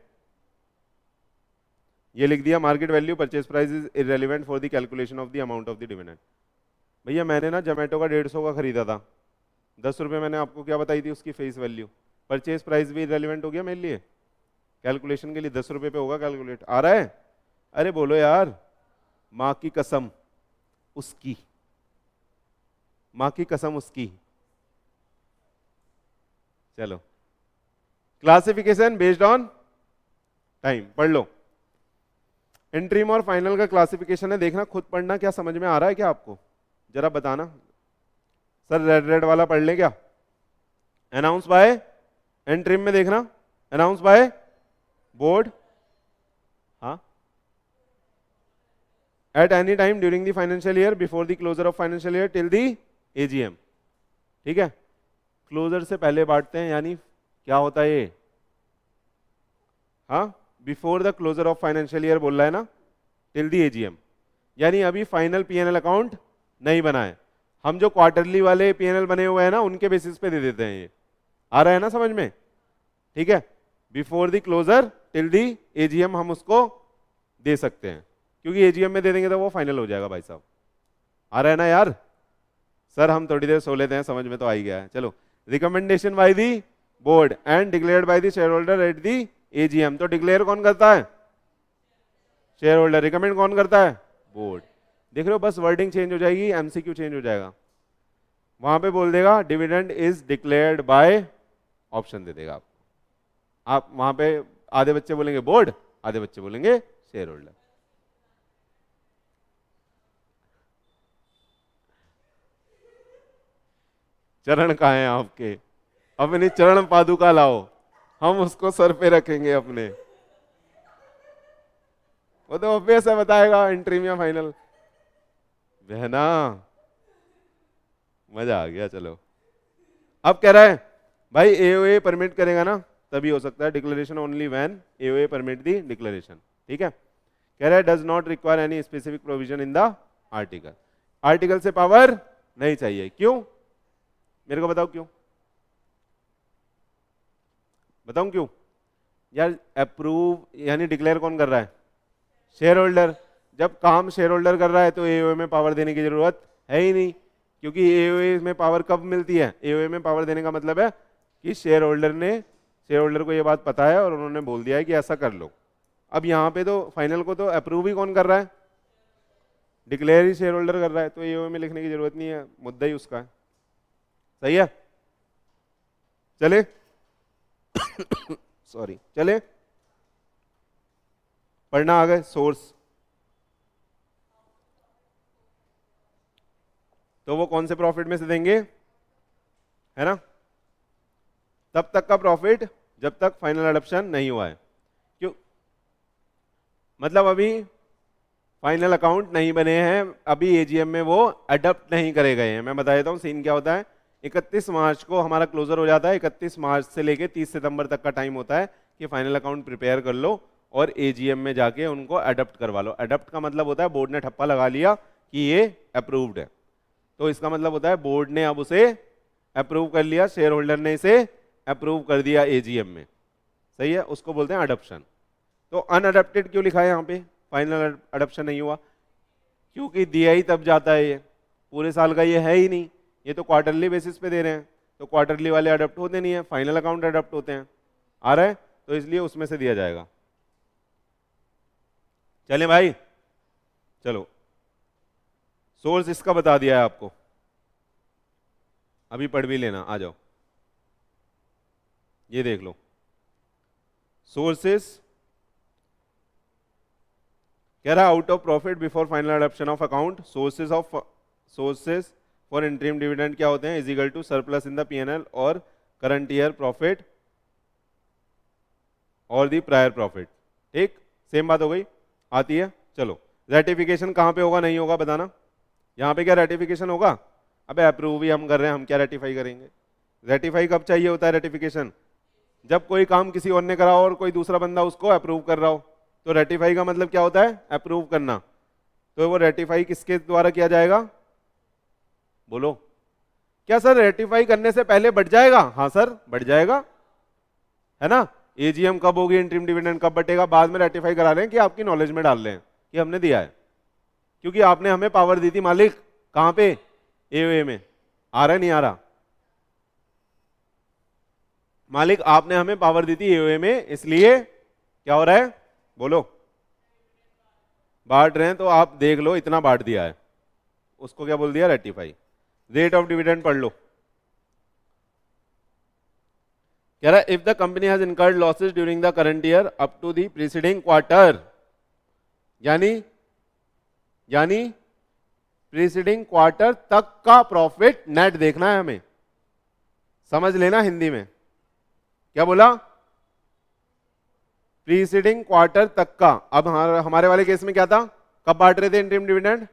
ये लिख दिया, market value purchase price is irrelevant for the calculation of the amount of the dividend. भैया मैंने ना जोमेटो का 150 का खरीदा था, 10 रुपये मैंने आपको क्या बताई थी उसकी फेस वैल्यू, परचेज प्राइस भी इररिलेवेंट हो गया मेरे लिए, कैलकुलेशन के लिए 10 रुपये पे होगा कैलकुलेट, आ रहा है। अरे बोलो यार, माँ की कसम उसकी, माँ की कसम उसकी। चलो, क्लासिफिकेशन बेस्ड ऑन टाइम, पढ़ लो। इंटरिम और फाइनल का क्लासिफिकेशन है, देखना खुद पढ़ना, क्या समझ में आ रहा है क्या आपको, जरा बताना। सर रेड रेड वाला पढ़ ले क्या? अनाउंस बाय, इंटरिम में देखना अनाउंस बाय बोर्ड, हाँ, at any time during the financial year before the closure of financial year till the AGM. ठीक है, क्लोजर से पहले बांटते हैं, यानी क्या होता है ये, हाँ, before the closure of financial year बोल रहा है ना, टिल द एजीएम, यानी अभी फाइनल पीएनएल अकाउंट नहीं बना है, हम जो क्वार्टरली वाले पीएनएल बने हुए हैं ना उनके बेसिस पे दे देते हैं, ये आ रहा है ना समझ में? ठीक है, before the closure till the AGM हम उसको दे सकते हैं, क्योंकि एजीएम में दे देंगे तो वो फाइनल हो जाएगा भाई साहब। आ रहा है ना यार? सर हम थोड़ी देर सो लेते हैं, समझ में तो आ ही गया है। चलो, recommendation by the board and declared by the share holder at the AGM, तो डिक्लेयर कौन करता है? Share holder. रिकमेंड कौन करता है? बोर्ड। देख रहे हो, बस वर्डिंग चेंज हो जाएगी, एमसीक्यू चेंज हो जाएगा, वहां पे बोल देगा dividend is declared by, option दे देगा आपको, आप वहां पे आधे बच्चे बोलेंगे बोर्ड, आधे बच्चे बोलेंगे शेयर होल्डर। चरण कहाँ है आपके? अपनी चरण पादुका लाओ, हम उसको सर पे रखेंगे अपने। वो तो ऑब्वियस है, बताएगा इंटरिम या फाइनल। बहना मजा आ गया। चलो, अब कह रहा है भाई एओए परमिट करेगा ना तभी हो सकता है, declaration only when AOA permit the declaration. ठीक है, कह रहा है does not require any specific provision in the article, article से पावर नहीं चाहिए। क्यों? मेरे को बताओ क्यों, बताऊं क्यों? यार अप्रूव यानी डिक्लेयर कौन कर रहा है? Share holder. जब काम शेयर होल्डर कर रहा है तो एओए में पावर देने की जरूरत है ही नहीं, क्योंकि एओए में पावर कब मिलती है? एओए में पावर देने का मतलब है कि शेयर होल्डर को ये बात पता है और उन्होंने बोल दिया है कि ऐसा कर लो। अब यहाँ पे तो फाइनल को तो अप्रूव ही कौन कर रहा है? डिक्लेयर ही शेयर होल्डर कर रहा है, तो एओए में लिखने की जरूरत नहीं है, मुद्दा ही उसका है। सही है, चले सॉरी, चले पढ़ना आ गए। सोर्स, तो वो कौन से प्रॉफिट में से देंगे, है ना? तब तक का प्रॉफिट जब तक फाइनल अडॉप्शन नहीं हुआ है। क्यों? मतलब अभी फाइनल अकाउंट नहीं बने हैं, अभी एजीएम में वो अडॉप्ट नहीं करे गए हैं। मैं बता देता हूँ सीन क्या होता है। 31 मार्च को हमारा क्लोजर हो जाता है, 31 मार्च से लेके 30 सितंबर तक का टाइम होता है कि फाइनल अकाउंट प्रिपेयर कर लो और एजीएम में जाके उनको अडॉप्ट करवा लो। अडॉप्ट का मतलब होता है बोर्ड ने ठप्पा लगा लिया कि ये अप्रूव्ड है, तो इसका मतलब होता है बोर्ड ने अब उसे अप्रूव कर लिया, शेयर होल्डर ने इसे अप्रूव कर दिया एजीएम में। सही है, उसको बोलते हैं अडॉप्शन। तो अनअडॉप्टेड क्यों लिखा है यहाँ पे? फाइनल अडॉप्शन नहीं हुआ, क्योंकि दिया ही तब जाता है, ये पूरे साल का ये है ही नहीं, ये तो क्वार्टरली बेसिस पे दे रहे हैं, तो क्वार्टरली वाले अडॉप्ट होते नहीं है, फाइनल अकाउंट अडॉप्ट होते हैं। आ रहा है, तो इसलिए उसमें से दिया जाएगा। चले भाई, चलो सोर्स इसका बता दिया है आपको, अभी पढ़ भी लेना, आ जाओ ये देख लो। सोर्सेस कह रहा है out of profit before final adoption of account, sources for interim dividend क्या होते हैं? Is equal to surplus in the PNL और करंट ईयर प्रॉफिट और दी प्रायर प्रॉफिट। ठीक, सेम बात हो गई, आती है। चलो, रेटिफिकेशन कहां पे होगा, नहीं होगा बताना। यहां पे क्या रेटिफिकेशन होगा? अबे अप्रूव ही हम कर रहे हैं, हम क्या रेटिफाई करेंगे? रेटिफाई कब चाहिए होता है रेटिफिकेशन? जब कोई काम किसी और ने करा हो और कोई दूसरा बंदा उसको अप्रूव कर रहा हो, तो रेटिफाई का मतलब क्या होता है? अप्रूव करना। तो वो रेटिफाई किसके द्वारा किया जाएगा? बोलो। क्या सर रेटिफाई करने से पहले बढ़ जाएगा? हाँ सर बढ़ जाएगा, है ना। एजीएम कब होगी, इंटरिम डिविडेंड कब बटेगा, बाद में रेटिफाई करा रहे हैं कि आपकी नॉलेज में डाल रहे हैं कि हमने दिया है, क्योंकि आपने हमें पावर दी थी मालिक। कहां पे? एओए में। आ रहा है नहीं आ रहा? मालिक आपने हमें पावर दी थी एओए में, इसलिए क्या हो रहा है? बोलो। बांट रहे हैं, तो आप देख लो इतना बांट दिया है, उसको क्या बोल दिया? रेटिफाई। रेट ऑफ डिविडेंड पढ़ लो। कह रहा है if the company has incurred losses during the current year up to the preceding quarter, यानी यानी प्रीसीडिंग क्वार्टर तक का प्रॉफिट नेट देखना है हमें, समझ लेना हिंदी में। क्या बोला? प्रीसीडिंग क्वार्टर तक का। अब हमारे वाले केस में क्या था? कब बांट रहे थे इंटरिम डिविडेंड?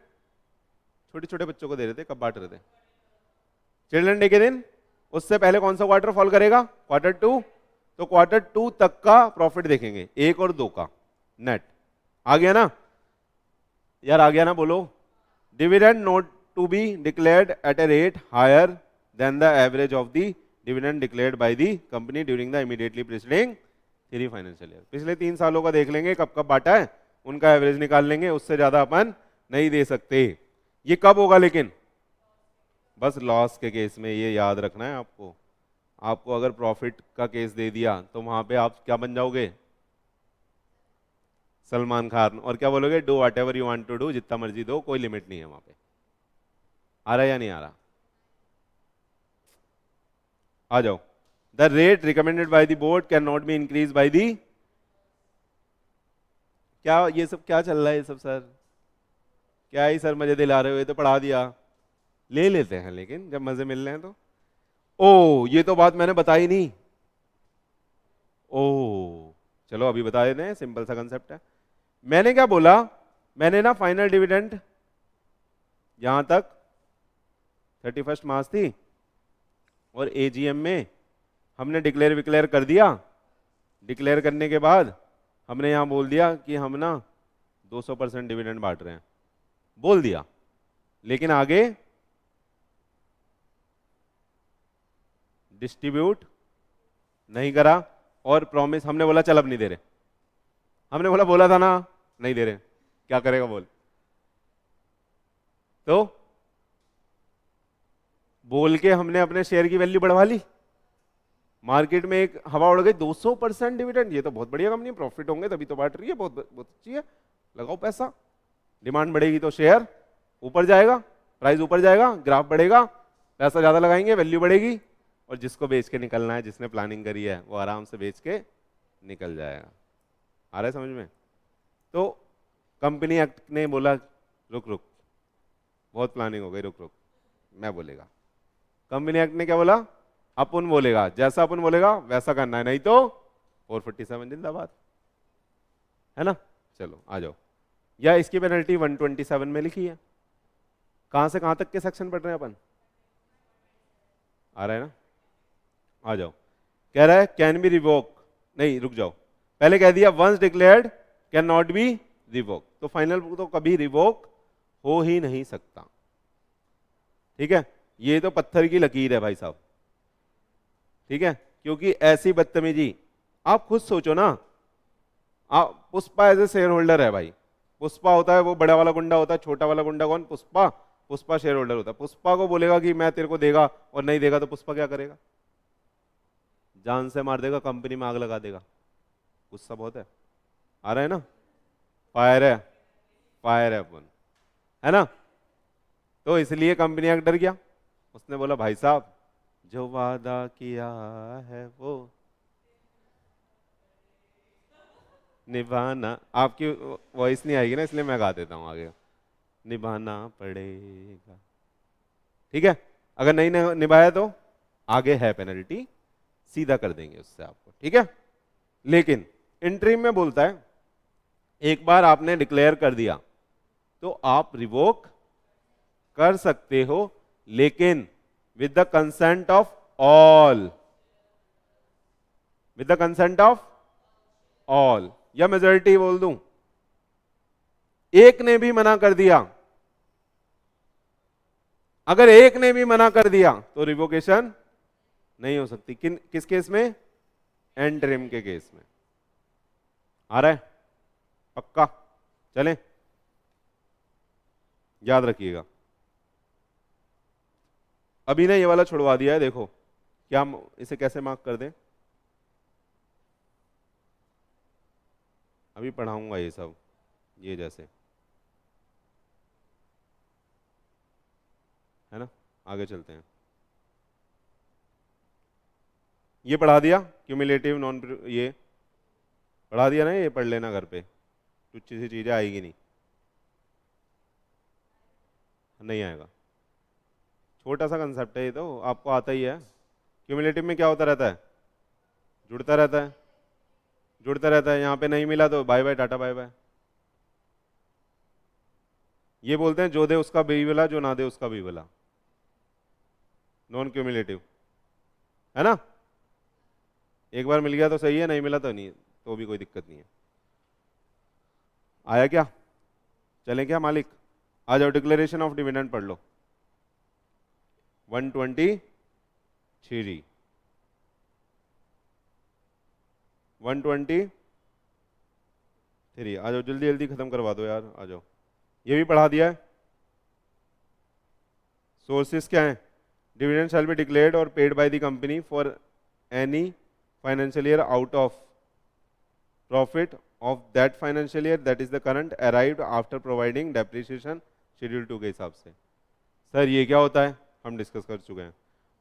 छोटे छोटे बच्चों को दे रहे थे। कब बांट रहे थे? चिल्ड्रन डे के दिन। उससे पहले कौन सा क्वार्टर फॉल करेगा? Quarter two. तो क्वार्टर टू तक का प्रॉफिट देखेंगे, 1 और 2 का नेट। आ गया ना यार? आ गया ना? बोलो। Dividend not to be declared at a rate higher than the average of the dividend declared by the company during the immediately preceding 3 financial year. पिछले 3 सालों का देख लेंगे कब कब बांटा है, उनका एवरेज निकाल लेंगे, उससे ज्यादा अपन नहीं दे सकते। ये कब होगा लेकिन? बस लॉस के केस में, ये याद रखना है आपको। आपको अगर प्रॉफिट का केस दे दिया तो वहां पे आप क्या बन जाओगे? सलमान खान। और क्या बोलोगे? Do whatever you want to do, जितना मर्जी दो, कोई लिमिट नहीं है वहां पे। आ रहा है या नहीं आ रहा? आ जाओ। The rate recommended by the board can not be increase by the. क्या ये सब क्या चल रहा है ये सब सर? क्या ही सर मजे दिला रहे हो? ये तो पढ़ा दिया, ले लेते हैं लेकिन जब मजे मिल रहे हैं तो। ओ ये तो बात मैंने बताई नहीं। ओ चलो अभी बता देते हैं, सिंपल सा कंसेप्ट है। मैंने क्या बोला? मैंने ना फाइनल डिविडेंड यहां तक 31 मार्च थी, और एजीएम में हमने डिक्लेयर विक्लेयर कर दिया। डिक्लेयर करने के बाद हमने यहां बोल दिया कि हम ना 200% डिविडेंड बांट रहे हैं, बोल दिया। लेकिन आगे डिस्ट्रीब्यूट नहीं करा, और प्रॉमिस हमने बोला चल अब नहीं दे रहे। हमने बोला था ना नहीं दे रहे, क्या करेगा बोल? तो बोल के हमने अपने शेयर की वैल्यू बढ़वा ली। मार्केट में एक हवा उड़ गई, 200% डिविडेंड, ये तो बहुत बढ़िया कंपनी, प्रॉफिट होंगे तभी तो बांट रही है, बहुत बहुत अच्छी है, लगाओ पैसा। डिमांड बढ़ेगी तो शेयर ऊपर जाएगा, प्राइस ऊपर जाएगा, ग्राफ बढ़ेगा, पैसा ज्यादा लगाएंगे, वैल्यू बढ़ेगी, और जिसको बेच के निकलना है, जिसने प्लानिंग करी है, वो आराम से बेच के निकल जाएगा। आ रहा है समझ में? तो कंपनी एक्ट ने बोला रुक रुक, बहुत प्लानिंग हो गई, रुक रुक, मैं बोलेगा। कंपनी एक्ट ने क्या बोला? अपन बोलेगा, जैसा अपन बोलेगा वैसा करना है, नहीं तो 447 जिंदाबाद, है ना? चलो आ जाओ। या इसकी पेनल्टी 127 में लिखी है। कहां से कहां तक के सेक्शन पढ़ रहे हैं अपन? आ रहा है ना? आ जाओ। कह रहा है कैन बी रिवोक, नहीं रुक जाओ, पहले कह दिया once declared can not be revoke, तो फाइनल तो कभी रिवोक हो ही नहीं सकता। ठीक है? ये तो पत्थर की लकीर है भाई साहब। ठीक है? क्योंकि ऐसी बदतमीजी, आप खुद सोचो ना, आप Pushpa as a share holder है भाई। पुष्पा होता है वो बड़ा वाला गुंडा होता है, छोटा वाला गुंडा कौन? पुष्पा। पुष्पा शेयर होल्डर होता है। पुष्पा को बोलेगा कि मैं तेरे को देगा, और नहीं देगा तो पुष्पा क्या करेगा? जान से मार देगा, कंपनी में आग लगा देगा। गुस्सा बहुत है। आ रहा है ना? फायर है, फायर है अपन, है ना? तो इसलिए कंपनी एक्ट डर गया। उसने बोला भाई साहब जो वादा किया है वो निभाना। आपकी वॉइस नहीं आएगी ना, इसलिए मैं गा देता हूं आगे। निभाना पड़ेगा। ठीक है? अगर नहीं निभाया तो आगे है पेनल्टी, सीधा कर देंगे उससे आपको। ठीक है? लेकिन इंटरिम में बोलता है एक बार आपने डिक्लेयर कर दिया तो आप रिवोक कर सकते हो, लेकिन with the consent of all, with the consent of all, या मेजॉरिटी बोल दूं, एक ने भी मना कर दिया, अगर एक ने भी मना कर दिया तो रिवोकेशन नहीं हो सकती। किस केस में? एंटरिम के केस में। आ रहा है? पक्का? चलें, याद रखिएगा। अभी ने ये वाला छुड़वा दिया है, देखो क्या इसे कैसे मार्क कर दें। अभी पढ़ाऊंगा ये सब, ये जैसे, है ना? आगे चलते हैं। ये पढ़ा दिया क्यूमुलेटिव नॉन, ये पढ़ा दिया ना, ये पढ़ लेना घर पे, कुछ सी चीजें आएगी नहीं। नहीं आएगा। छोटा सा कंसेप्ट है ये, तो आपको आता ही है। क्यूमुलेटिव में क्या होता रहता है, जुड़ता रहता है, जुड़ता रहता है। यहाँ पे नहीं मिला तो bye bye tata bye bye. ये बोलते हैं जो दे उसका भी भला, जो ना दे उसका भी भला, नॉन क्यूमुलेटिव, है ना। एक बार मिल गया तो सही है, नहीं मिला तो नहीं, तो भी कोई दिक्कत नहीं है। आया क्या, चले क्या मालिक, आ जाओ। डिक्लेरेशन ऑफ डिविडेंड पढ़ लो, 123, 123, आ जाओ जल्दी जल्दी खत्म करवा दो यार, आ जाओ। ये भी पढ़ा दिया है। सोर्सेस क्या है, डिविडेंड शैल बी डिक्लेयर्ड और paid by the company for any financial year out of profit of that financial year that is the current arrived after providing depreciation schedule 2 के हिसाब से। सर ये क्या होता है, हम डिस्कस कर चुके हैं।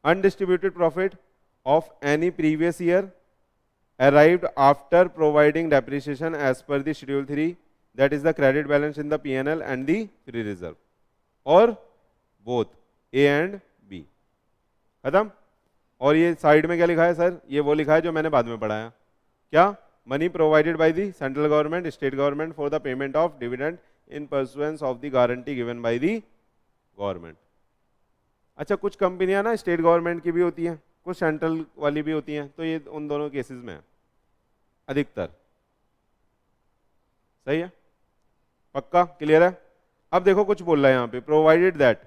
Undistributed profit of any previous year arrived after providing depreciation as per the schedule 3 that is the credit balance in the P&L and the free reserve or both A and B। खत्म। और ये side में क्या लिखा है sir, ये वो लिखा है जो मैंने बाद में पढ़ाया, क्या, money provided by the central government state government for the payment of dividend in pursuance of the guarantee given by the government. अच्छा कुछ कंपनियां ना स्टेट गवर्नमेंट की भी होती हैं, कुछ सेंट्रल वाली भी होती हैं, तो ये उन दोनों केसेस में है अधिकतर। सही है, पक्का क्लियर है। अब देखो कुछ बोल रहा है यहाँ पे, provided that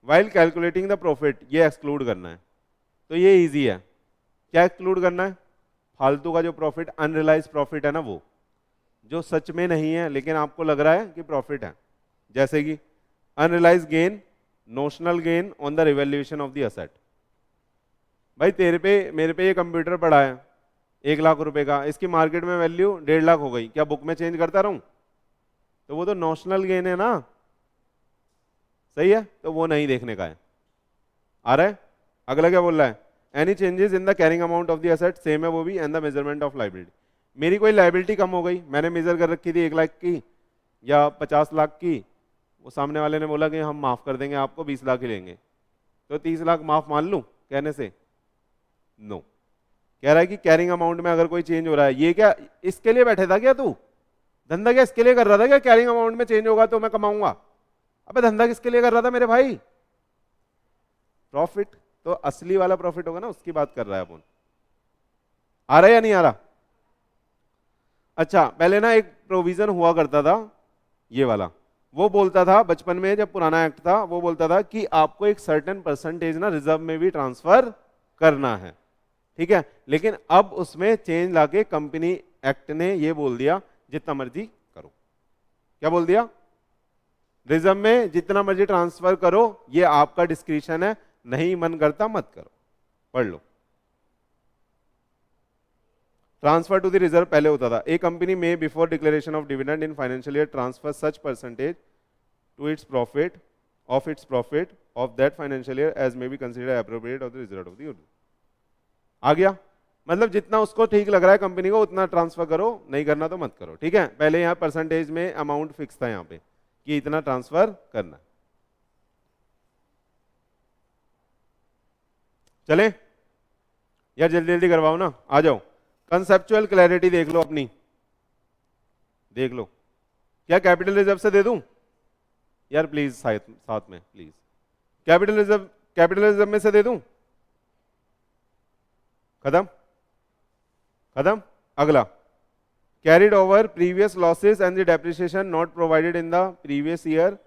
while calculating the profit, ये एक्सक्लूड करना है। तो ये इजी है, क्या एक्सक्लूड करना है, फालतू का जो प्रॉफिट, अनरियलाइज प्रॉफिट है ना, वो जो सच में नहीं है लेकिन आपको लग रहा है कि प्रॉफिट है। जैसे कि unrealise gain, notional gain on the revaluation of the asset. भाई तेरे पे मेरे पे ये कंप्यूटर पड़ा है 1 लाख रुपए का, इसकी मार्केट में वैल्यू 1.5 लाख हो गई, क्या बुक में चेंज करता रहूं, तो वो तो नोशनल गेन है ना। सही है, तो वो नहीं देखने का है। आ रहा है, अगला क्या बोल रहा है, any changes in the carrying amount of the asset, same है वो भी, and the measurement of liability. मेरी कोई लाइबिलिटी कम हो गई, मैंने मेजर कर रखी थी 1 लाख की या 50 लाख की, वो सामने वाले ने बोला कि हम माफ कर देंगे आपको 20 लाख ही लेंगे, तो 30 लाख माफ मान लूं कहने से, नो। कह रहा है कि कैरिंग अमाउंट में अगर कोई चेंज हो रहा है, ये क्या इसके लिए बैठे था क्या तू, धंधा क्या इसके लिए कर रहा था क्या, कैरिंग अमाउंट में चेंज होगा तो मैं कमाऊंगा। अबे धंधा किसके लिए कर रहा था मेरे भाई, प्रॉफिट, तो असली वाला प्रॉफिट होगा ना, उसकी बात कर रहा है अपन। आ रहा है या नहीं आ रहा। अच्छा पहले ना एक प्रोविजन हुआ करता था ये वाला, वो बोलता था बचपन में जब पुराना एक्ट था, वो बोलता था कि आपको एक सर्टेन परसेंटेज ना रिजर्व में भी ट्रांसफर करना है, ठीक है। लेकिन अब उसमें चेंज लाके कंपनी एक्ट ने ये बोल दिया जितना मर्जी करो। क्या बोल दिया, रिजर्व में जितना मर्जी ट्रांसफर करो, ये आपका डिस्क्रिप्शन है, नहीं मन करता मत करो। पढ़ लो, ट्रांसफर टू द रिजर्व पहले होता था, ए कंपनी में before declaration of dividend in financial year transfer such percentage to its profit of that financial year as may be considered appropriate of the result of the. आ गया, मतलब जितना उसको ठीक लग रहा है कंपनी को उतना ट्रांसफर करो, नहीं करना तो मत करो, ठीक है। पहले यहाँ परसेंटेज में अमाउंट फिक्स था यहाँ पे कि इतना ट्रांसफर करना। चले यार जल्दी जल्दी करवाओ ना, आ जाओ। कंसेप्चुअल क्लैरिटी देख लो अपनी, देख लो। क्या कैपिटल रिजर्व से दे दूं यार प्लीज, साथ में प्लीज, कैपिटल रिजर्व में से दे दूं, खत्म खत्म। अगला, carried over previous losses and the depreciation not provided in the previous year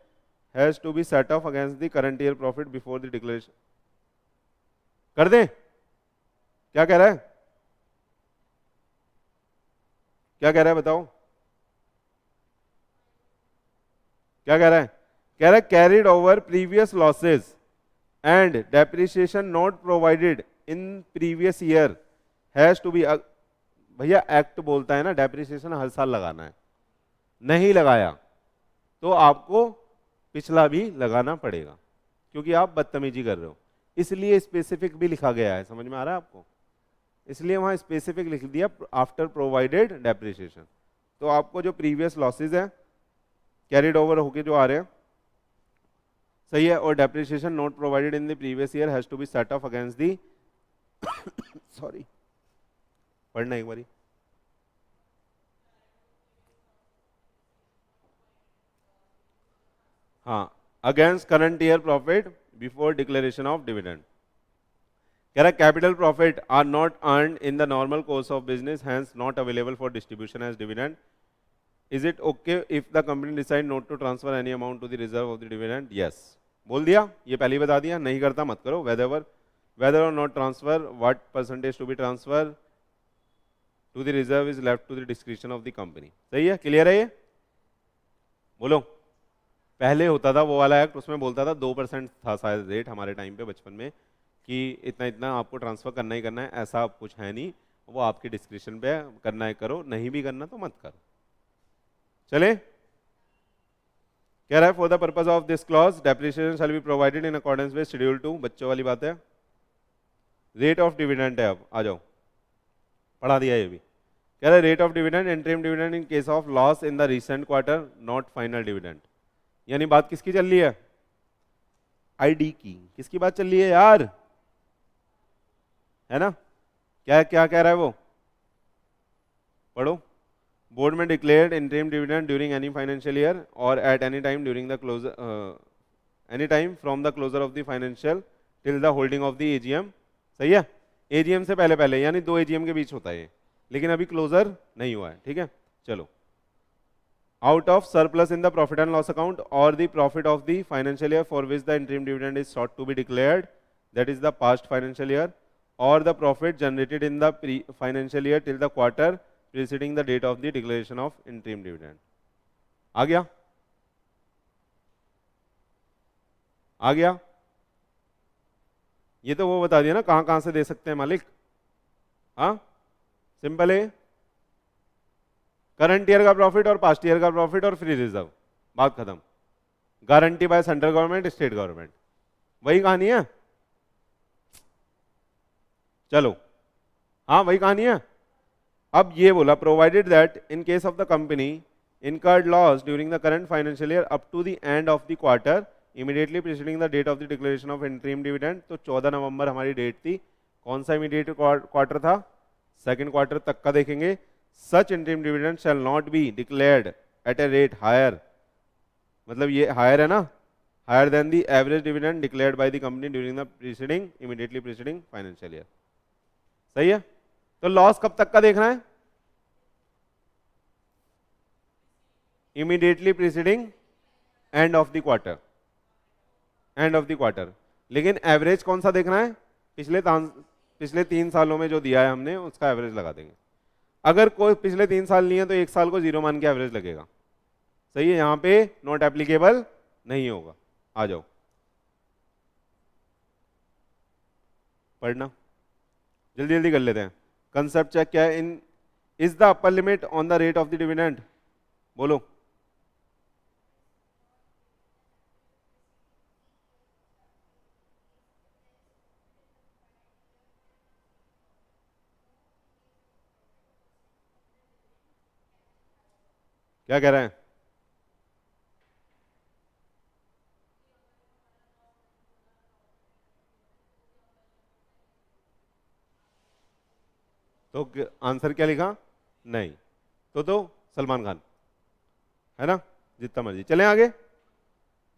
has to be set off against the current year profit before the declaration. कर दें, क्या कह रहा है, क्या कह रहा है बताओ, क्या कह रहा है, कह रहा है carried over previous losses and depreciation not provided in previous year has to be. भैया एक्ट बोलता है ना डेप्रिसिएशन हर साल लगाना है, नहीं लगाया तो आपको पिछला भी लगाना पड़ेगा, क्योंकि आप बदतमीजी कर रहे हो, इसलिए स्पेसिफिक भी लिखा गया है। समझ में आ रहा है आपको, इसलिए वहां स्पेसिफिक लिख दिया आफ्टर प्रोवाइडेड डेप्रिसिएशन। तो आपको जो प्रीवियस लॉसेज हैं कैरिड ओवर होके जो आ रहे हैं, सही है। और depreciation not provided in the previous year has to be set off against the sorry पढ़ना एक बारी। हाँ, against current year profit before declaration of dividend. कह रहा capital profit are not earn in the normal course of business hence not available for distribution as dividend. Is it okay if the company decide not to transfer any amount to the reserve of the dividend? Yes, बोल दिया, ये पहले ही बता दिया, नहीं करता मत करो। वेदर और not transfer, what percentage to be transfer to the reserve is left to the description of the company. सही है, क्लियर है ये? बोलो। पहले होता था वो वाला एक्ट, उसमें बोलता था 2% था शायद रेट हमारे टाइम पे बचपन में, कि इतना इतना आपको ट्रांसफर करना ही करना है, ऐसा कुछ है नहीं, वो आपके डिस्क्रिप्शन पे करना है करो, नहीं भी करना तो मत करो। चले, कह रहा है for the purpose of this clause depreciation shall be provided in accordance with schedule 2, बच्चों वाली बात है। रेट ऑफ डिविडेंड है, अब आ जाओ, पढ़ा दिया ये भी। कह रहा है rate of dividend interim dividend in case of loss in the recent quarter not final dividend. यानी बात किसकी चल रही है? आईडी की। किसकी बात चल रही है यार? है ना? क्या क्या कह रहा है वो, पढ़ो। बोर्ड में declared interim dividend during any financial year और at any time during the closure, any time from the closure of the financial till the holding of the AGM. सही है, एजीएम से पहले पहले, यानी 2 एजीएम के बीच होता है ये, लेकिन अभी क्लोजर नहीं हुआ है। ठीक है, चलो। Out of surplus in the profit and loss account और the profit of the financial year for which the interim dividend is sought to be declared, that is the past financial year, और the profit generated in the financial year till the quarter preceding the date of the declaration of interim dividend। आ गया? आ गया? ये तो वो बता दिया ना कहां कहां से दे सकते हैं मालिक। हाँ, सिंपल है, करंट ईयर का प्रॉफिट और पास्ट ईयर का प्रॉफिट और फ्री रिजर्व, बात खत्म। Guarantee by central government, state government, वही कहानी है। चलो, हाँ वही कहानी है। अब ये बोला provided that in case of the company incurred loss during the current financial year up to the end of the quarter immediately preceding the date of the declaration of interim dividend। तो 14 नवंबर हमारी date थी। कौन सा immediate quarter था? Second quarter तक का देखेंगे। सच interim dividend shall not be declared at a rate higher, मतलब ये हायर है ना, higher than the average dividend declared by the company during the preceding immediately preceding financial year. सही है, तो लॉस कब तक का देखना है? Immediately preceding end of the quarter, end of the quarter. लेकिन एवरेज कौन सा देखना है? पिछले 3 सालों में जो दिया है हमने उसका एवरेज लगा देंगे। अगर कोई पिछले 3 साल नहीं है तो 1 साल को 0 मान के एवरेज लगेगा। सही है, यहां पे नॉट एप्लीकेबल नहीं होगा। आ जाओ पढ़ना, जल्दी जल्दी कर लेते हैं। कंसेप्ट चेक क्या है? In is the upper limit on the rate of the dividend, बोलो। क्या कह रहे हैं? तो आंसर क्या लिखा? नहीं तो सलमान खान है ना, जितना मर्जी। चलें आगे,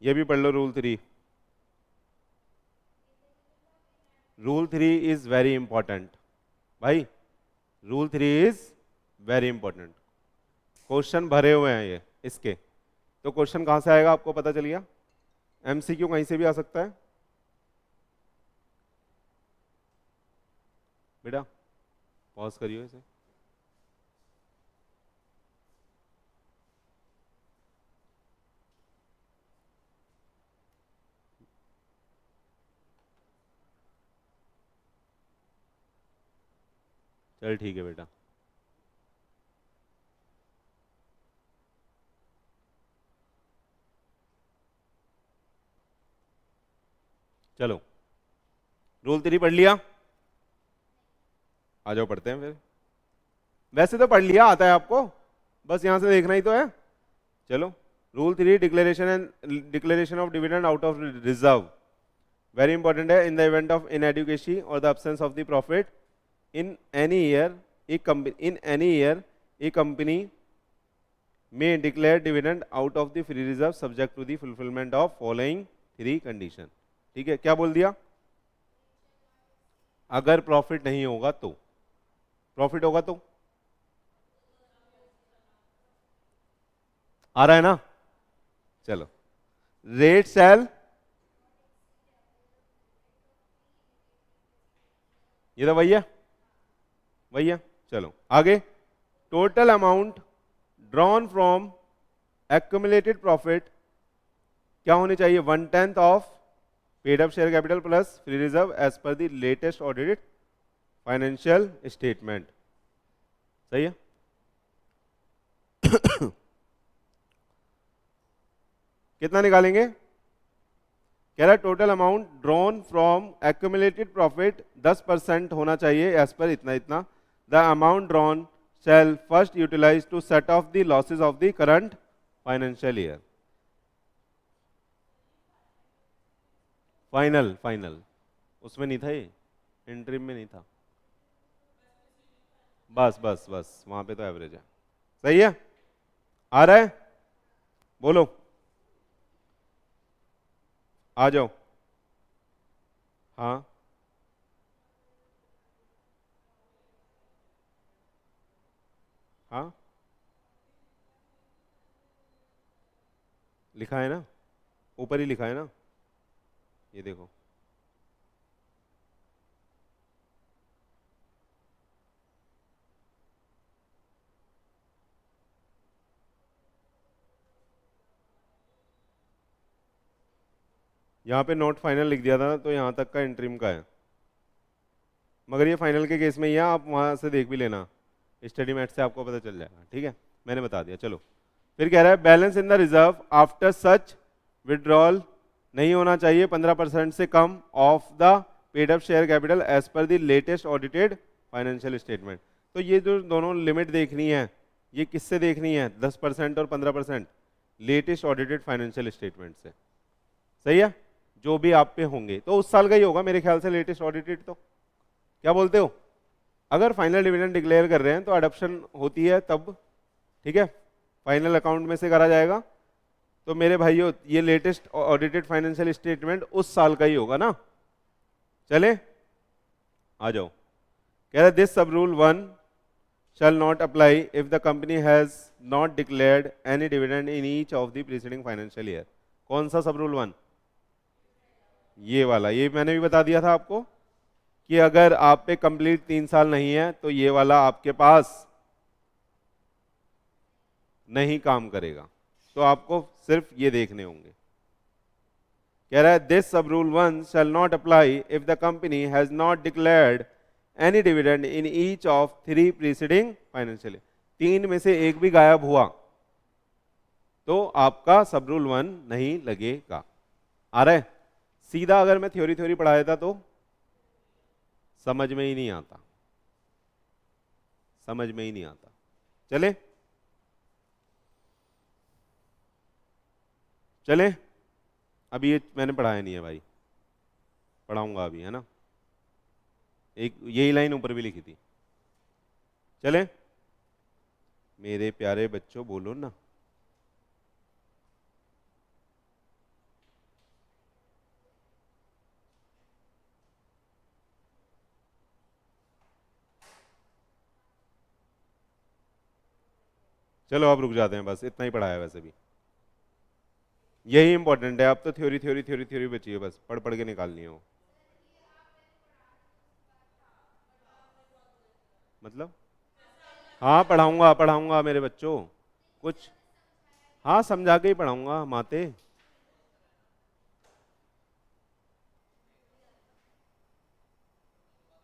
ये भी पढ़ लो rule 3। Rule 3 is very important भाई, rule 3 is very important. Question भरे हुए हैं ये इसके, तो क्वेश्चन कहां से आएगा आपको पता चल गया। एमसीक्यू कहीं से भी आ सकता है बेटा, पॉज करियो इसे। चल ठीक है बेटा। चलो रूल 3 पढ़ लिया, आ जाओ पढ़ते हैं फिर। वैसे तो पढ़ लिया, आता है आपको, बस यहां से देखना ही तो है। चलो rule 3, declaration of dividend out of reserve, very important है। इन द इवेंट ऑफ इनएडुकेसी और the absence of the profit in any year A company may declare dividend out of the free reserve subject to the fulfillment of following 3 condition। ठीक है, क्या बोल दिया? अगर profit नहीं होगा तो, प्रॉफिट होगा तो, आ रहा है ना? चलो, रेट शैल, ये तो वही है, वही है। चलो आगे, total amount drawn from accumulated profit क्या होनी चाहिए? 1/10 of paid up share capital plus free reserve as per the latest audited financial statement. सही है? कितना निकालेंगे? कह रहा है total amount drawn from accumulated profit 10% होना चाहिए एज पर इतना इतना। The amount drawn shall first utilize to set off the losses of the current financial year। Final उसमें नहीं था, ये इंटरिम में नहीं था, बस बस बस वहां पे तो एवरेज है। सही है? आ रहा है? बोलो, आ जाओ। हाँ, हाँ लिखा है ना, ऊपर ही लिखा है ना, ये देखो। यहाँ पे नोट फाइनल लिख दिया था तो यहाँ तक का इंटरिम का है, मगर ये फाइनल के केस में ही है, आप वहाँ से देख भी लेना, स्टडी मैट से आपको पता चल जाएगा। ठीक है, मैंने बता दिया। चलो फिर कह रहा है balance in the reserve after such withdrawal नहीं होना चाहिए 15% से कम of the paid up share capital as per the latest audited financial statement. तो ये जो दोनों लिमिट देखनी है, ये किससे देखनी है? 10% और 15%, लेटेस्ट ऑडिटेड फाइनेंशियल स्टेटमेंट से। सही है? जो भी आप पे होंगे तो उस साल का ही होगा मेरे ख्याल से लेटेस्ट ऑडिटेड। तो क्या बोलते हो? अगर फाइनल डिविडेंड डिक्लेयर कर रहे हैं तो अडॉप्शन होती है तब, ठीक है, फाइनल अकाउंट में से करा जाएगा। तो मेरे भाइयों ये लेटेस्ट ऑडिटेड फाइनेंशियल स्टेटमेंट उस साल का ही होगा ना। चले आ जाओ, कह रहे दिस सब rule 1 shall not apply if the company has not declared any dividend in each of the preceding financial year। कौन सा सब रूल 1? ये वाला, ये मैंने भी बता दिया था आपको कि अगर आप पे कंप्लीट 3 साल नहीं है तो ये वाला आपके पास नहीं काम करेगा, तो आपको सिर्फ ये देखने होंगे। कह रहा है दिस सब rule 1 shall not apply if the company has not declared any dividend in each of 3 preceding financial year। 3 में से एक भी गायब हुआ तो आपका सब रूल 1 नहीं लगेगा। आ रहा है? सीधा अगर मैं थ्योरी पढ़ा देता तो समझ में ही नहीं आता, समझ में ही नहीं आता। चले चले, अभी ये मैंने पढ़ाया नहीं है भाई, पढ़ाऊंगा अभी, है ना। एक यही लाइन ऊपर भी लिखी थी। चले मेरे प्यारे बच्चों, बोलो ना। चलो अब रुक जाते हैं, बस इतना ही पढ़ाया वैसे भी, यही इंपॉर्टेंट है। अब तो थ्योरी बची है, बस पढ़ पढ़ के निकालनी है वो। मतलब हाँ पढ़ाऊंगा पढ़ाऊंगा मेरे बच्चों, कुछ हाँ समझा के ही पढ़ाऊंगा माते।